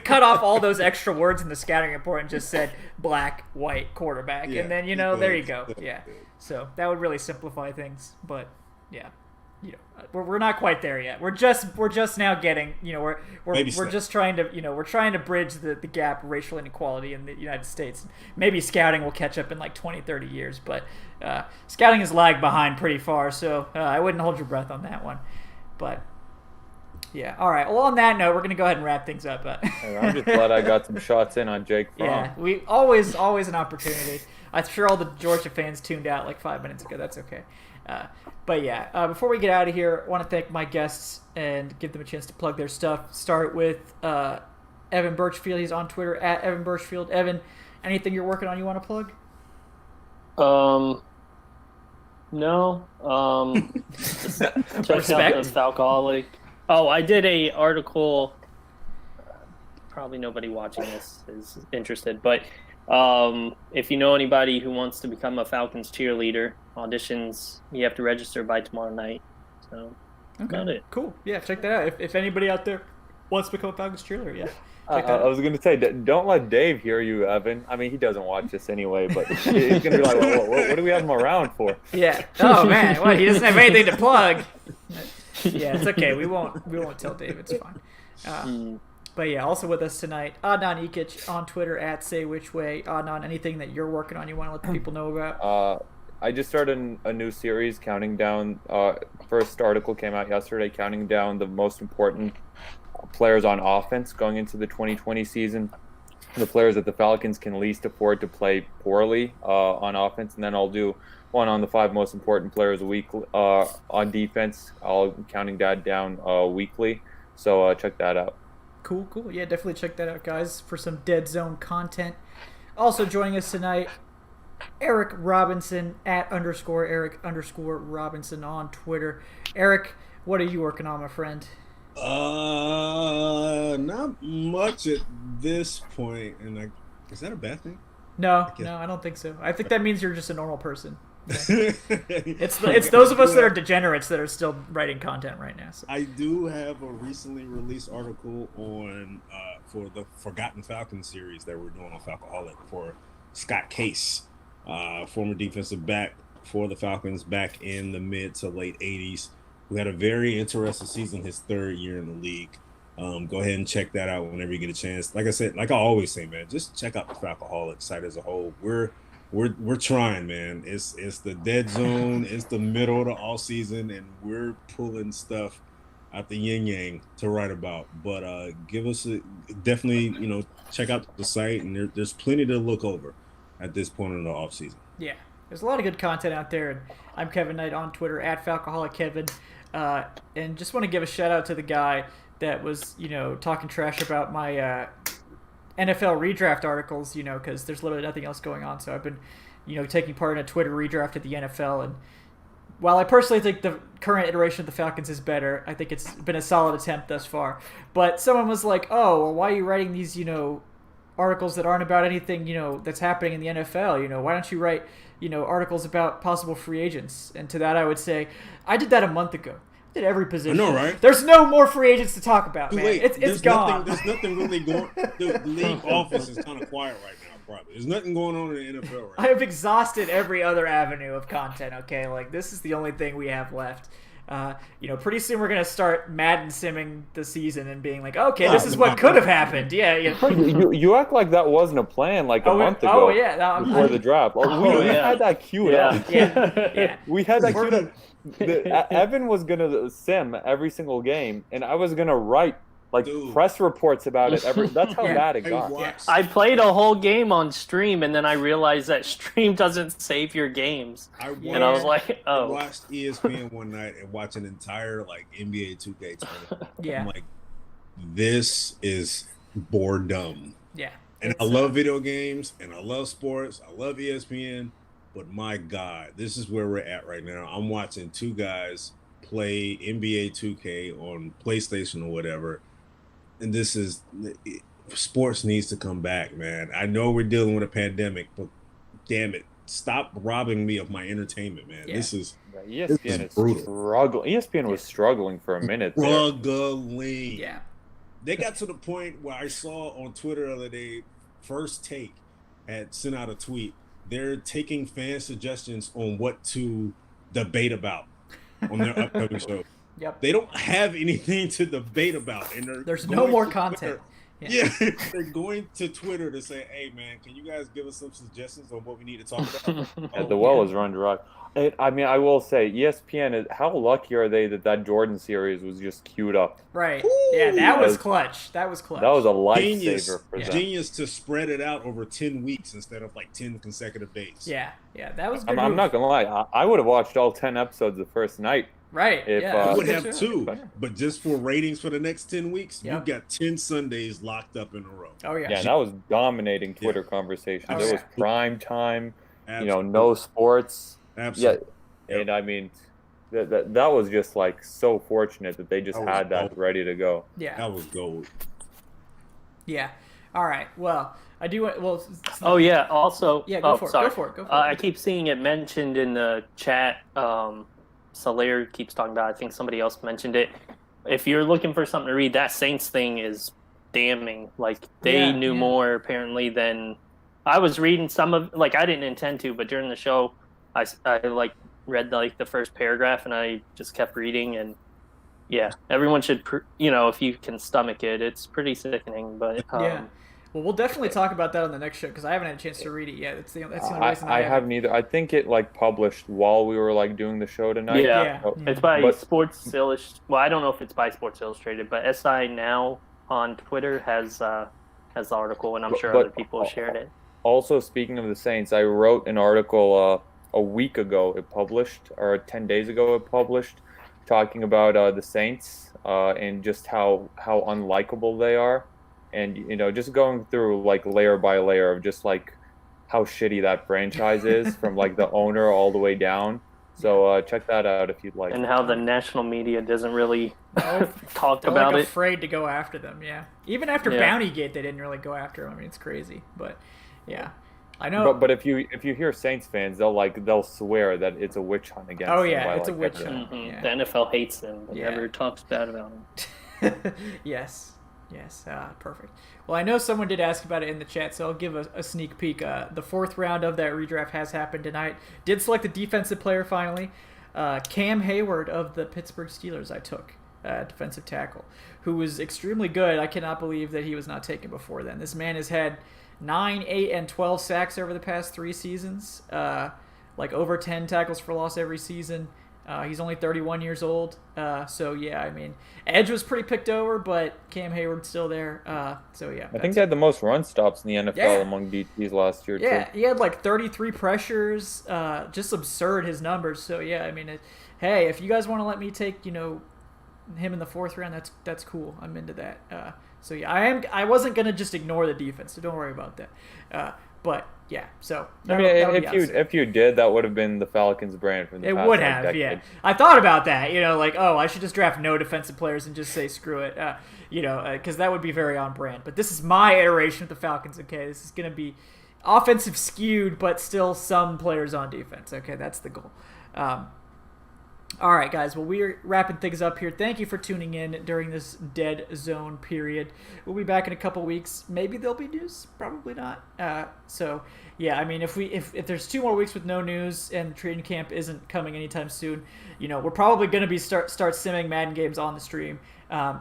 cut off all those extra words in the scouting report and just said black, white quarterback, and then there you go. Yeah, so that would really simplify things. But yeah. We're not quite there yet. We're just now getting, we're just trying to, we're trying to bridge the gap of racial inequality in the United States. Maybe scouting will catch up in like 20, 30 years, but scouting has lagged behind pretty far, so I wouldn't hold your breath on that one. But yeah, all right. Well, on that note, we're going to go ahead and wrap things up. I'm just glad I got some shots in on Jake Fromm. Yeah, we always an opportunity. I'm sure all the Georgia fans tuned out like 5 minutes ago. That's okay. But yeah, before we get out of here, I want to thank my guests and give them a chance to plug their stuff. Start with Evan Birchfield. He's on Twitter at Evan Birchfield. Evan, anything you're working on you want to plug? No. Check out the Falcoholic. Oh, I did a article. Probably nobody watching this is interested, but If you know anybody who wants to become a Falcons cheerleader, auditions, you have to register by tomorrow night. So that's about it. Cool. Yeah, check that out. If anybody out there wants to become a Falcons cheerleader, yeah. I was going to say, don't let Dave hear you, Evan. I mean, he doesn't watch this anyway, but he's going to be like, what do we have him around for? Yeah. Oh, man. What? He doesn't have anything to plug. Yeah, it's okay. We won't tell Dave. It's fine. But yeah, also with us tonight, Adnan Ikic on Twitter at SayWhичWay. Adnan, anything that you're working on you want to let the people know about? I just started a new series counting down. First article came out yesterday, counting down the most important players on offense going into the 2020 season. The players that the Falcons can least afford to play poorly on offense, and then I'll do one on the 5 most important players on defense. I'll counting that down weekly, so check that out. Cool. Yeah, definitely check that out, guys, for some Dead Zone content. Also joining us tonight, Erik Robinson at _Erik_Robinson on Twitter. Erik, what are you working on, my friend? Not much at this point, and is that a bad thing? No, I don't think so. I think that means you're just a normal person. Yeah. It's those of us that are degenerates that are still writing content right now. So. I do have a recently released article on for the Forgotten Falcons series that we're doing on Falcoholic for Scott Case, former defensive back for the Falcons back in the mid to late 80s. Who had a very interesting season, his 3rd year in the league. Go ahead and check that out whenever you get a chance. Like I said, like I always say, man, just check out the Falcoholic site as a whole. We're trying, man. It's the dead zone. It's the middle of the off season, and we're pulling stuff out the yin yang to write about. But definitely, check out the site, and there's plenty to look over at this point in the off season. Yeah, there's a lot of good content out there. And I'm Kevin Knight on Twitter at FalcoholicKevin. And just want to give a shout out to the guy that was, talking trash about my NFL redraft articles, because there's literally nothing else going on. So I've been, taking part in a Twitter redraft of the NFL. And while I personally think the current iteration of the Falcons is better, I think it's been a solid attempt thus far. But someone was like, oh, well, why are you writing these, articles that aren't about anything, that's happening in the NFL? Why don't you write, articles about possible free agents? And to that I would say, I did that a month ago. I did every position. I know, right? There's no more free agents to talk about, man. Wait, it's gone. There's nothing really going. The league office is kind of quiet right now, probably. There's nothing going on in the NFL right now. I have exhausted every other avenue of content, okay? Like, this is the only thing we have left. Pretty soon we're going to start Madden simming the season and being like, okay, this is what could have happened. Yeah. You act like that wasn't a plan a month ago. Oh, yeah. Before the draft. We had that queued up. Yeah. We had that queued up. Evan was going to sim every single game, and I was going to write press reports about it. That's how bad it got. I played a whole game on stream, and then I realized that stream doesn't save your games. And I was like, oh. I watched ESPN one night and watched an entire NBA 2K tournament. Yeah. I'm like, this is boredom. Yeah. And I love video games, and I love sports. I love ESPN. But my God, this is where we're at right now. I'm watching 2 guys play NBA 2K on PlayStation or whatever. And sports needs to come back, man. I know we're dealing with a pandemic, but damn it, stop robbing me of my entertainment, man. Yeah. ESPN is struggling. ESPN was struggling for a minute. Struggling. Yeah. They got to the point where I saw on Twitter the other day, First Take had sent out a tweet. They're taking fan suggestions on what to debate about on their upcoming show. Yep. They don't have anything to debate about, and there's no more content. Yeah, they're going to Twitter to say, "Hey, man, can you guys give us some suggestions on what we need to talk about?" The well is run dry. I mean, I will say, ESPN, how lucky are they that Jordan series was just queued up? Right. Ooh, yeah, that was clutch. That was a lifesaver for them. Genius to spread it out over 10 weeks instead of 10 consecutive days. Yeah, that was good. I'm not going to lie. I would have watched all 10 episodes the first night. Right. I would have 2, but just for ratings for the next 10 weeks, you got 10 Sundays locked up in a row. Oh, yeah. Yeah, that was dominating Twitter conversations. It was prime time, Absolutely. No sports. Absolutely. Yeah, and I mean, that was just so fortunate that they just had that ready to go. Yeah. That was gold. Yeah. All right. Well, I do. Well. Oh yeah. Also. Yeah. Go for it. Sorry. Go for it. Go for it. I keep seeing it mentioned in the chat. Solaire keeps talking about. I think somebody else mentioned it. If you're looking for something to read, that Saints thing is damning. Like they knew more apparently than I was reading. Some of like I didn't intend to, but during the show, I like read like the first paragraph and I just kept reading and. Yeah, everyone should, if you can stomach it, it's pretty sickening. But yeah, well, we'll definitely talk about that on the next show because I haven't had a chance to read it yet. That's the only reason I haven't either. I think it like published while we were like doing the show tonight. Yeah. It's by Sports Illustrated. Well, I don't know if it's by Sports Illustrated, but SI Now on Twitter has the article, and I'm sure other people have shared it. Also, speaking of the Saints, I wrote an article a week ago. It published, or 10 days ago, it published. Talking about the Saints and just how unlikable they are, and just going through like layer by layer of just like how shitty that franchise is from like the owner all the way down. So check that out if you'd like. And how the national media doesn't really talk about like it. Afraid to go after them. Yeah, even after Bountygate, they didn't really go after them. I mean, it's crazy, but yeah. I know, but if you hear Saints fans, they'll swear that it's a witch hunt against. Oh yeah, it's a witch hunt. Mm-hmm. Yeah. The NFL hates them, but never talks bad about them. Yes, perfect. Well, I know someone did ask about it in the chat, so I'll give a sneak peek. The fourth round of that redraft has happened tonight. Did select a defensive player finally. Cam Hayward of the Pittsburgh Steelers. I took defensive tackle, who was extremely good. I cannot believe that he was not taken before then. This man has had 9, 8, and 12 sacks over the past 3 seasons. Like over 10 tackles for loss every season. He's only 31 years old. So, yeah, I mean, Edge was pretty picked over, but Cam Hayward's still there. So, yeah. I think they had the most run stops in the NFL among DTs last year, too. Yeah, he had like 33 pressures. Just absurd, his numbers. So, yeah, I mean, hey, if you guys want to let me take, him in the fourth round, that's cool. I'm into that. So yeah, I wasn't gonna just ignore the defense, so don't worry about that. But yeah, so I mean, if you did, that would have been the Falcons brand from the past. It would have, yeah. I thought about that, like, I should just draft no defensive players and just say screw it, because that would be very on brand. But this is my iteration of the Falcons. Okay, this is gonna be offensive skewed, but still some players on defense. Okay, that's the goal. All right, guys. Well, we're wrapping things up here. Thank you for tuning in during this dead zone period. We'll be back in a couple weeks. Maybe there'll be news. Probably not. So, yeah. I mean, if there's 2 more weeks with no news and training camp isn't coming anytime soon, we're probably going to be start simming Madden games on the stream.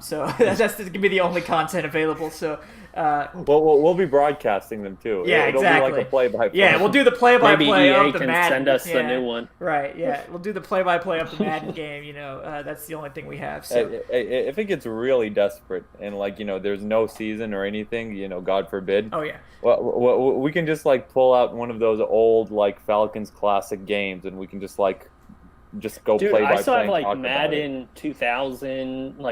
So that's going to be the only content available. So, we'll be broadcasting them too. Yeah, It'll exactly. be like a play-by-play. Yeah, we'll do the play-by-play of the can Madden. Send us the new one. Right. Yeah, we'll do the play-by-play of the Madden game. That's the only thing we have. So if it gets really desperate and there's no season or anything, God forbid. Oh yeah. Well, we can just pull out one of those old Falcons classic games and we can just go play by play. I still have Madden 2000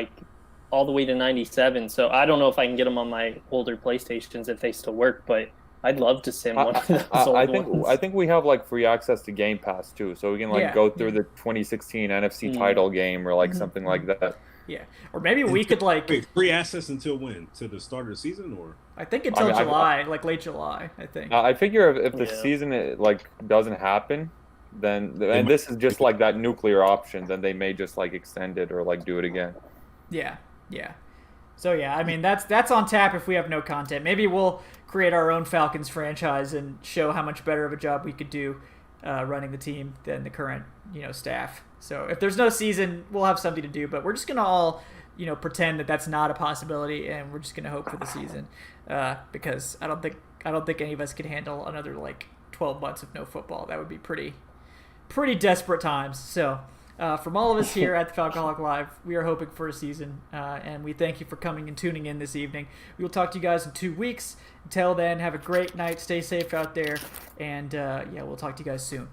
all the way to 97, so I don't know if I can get them on my older PlayStations if they still work, but I'd love to sim one of those old ones. I think we have free access to Game Pass too, so we can go through the 2016 NFC title game or something like that. Yeah, or maybe we could Wait, free access until when? To the start of the season, or I think until July, late July. I think. I figure if the season doesn't happen, then and this is just that nuclear option, then they may just extend it or do it again. Yeah. Yeah. So yeah, I mean that's on tap if we have no content. Maybe we'll create our own Falcons franchise and show how much better of a job we could do running the team than the current staff. So if there's no season, we'll have something to do. But we're just gonna all pretend that that's not a possibility, and we're just gonna hope for the season because I don't think any of us could handle another 12 months of no football. That would be pretty desperate times. So. From all of us here at the Falcoholic Live, we are hoping for a season, and we thank you for coming and tuning in this evening. We will talk to you guys in 2 weeks. Until then, have a great night. Stay safe out there, and we'll talk to you guys soon.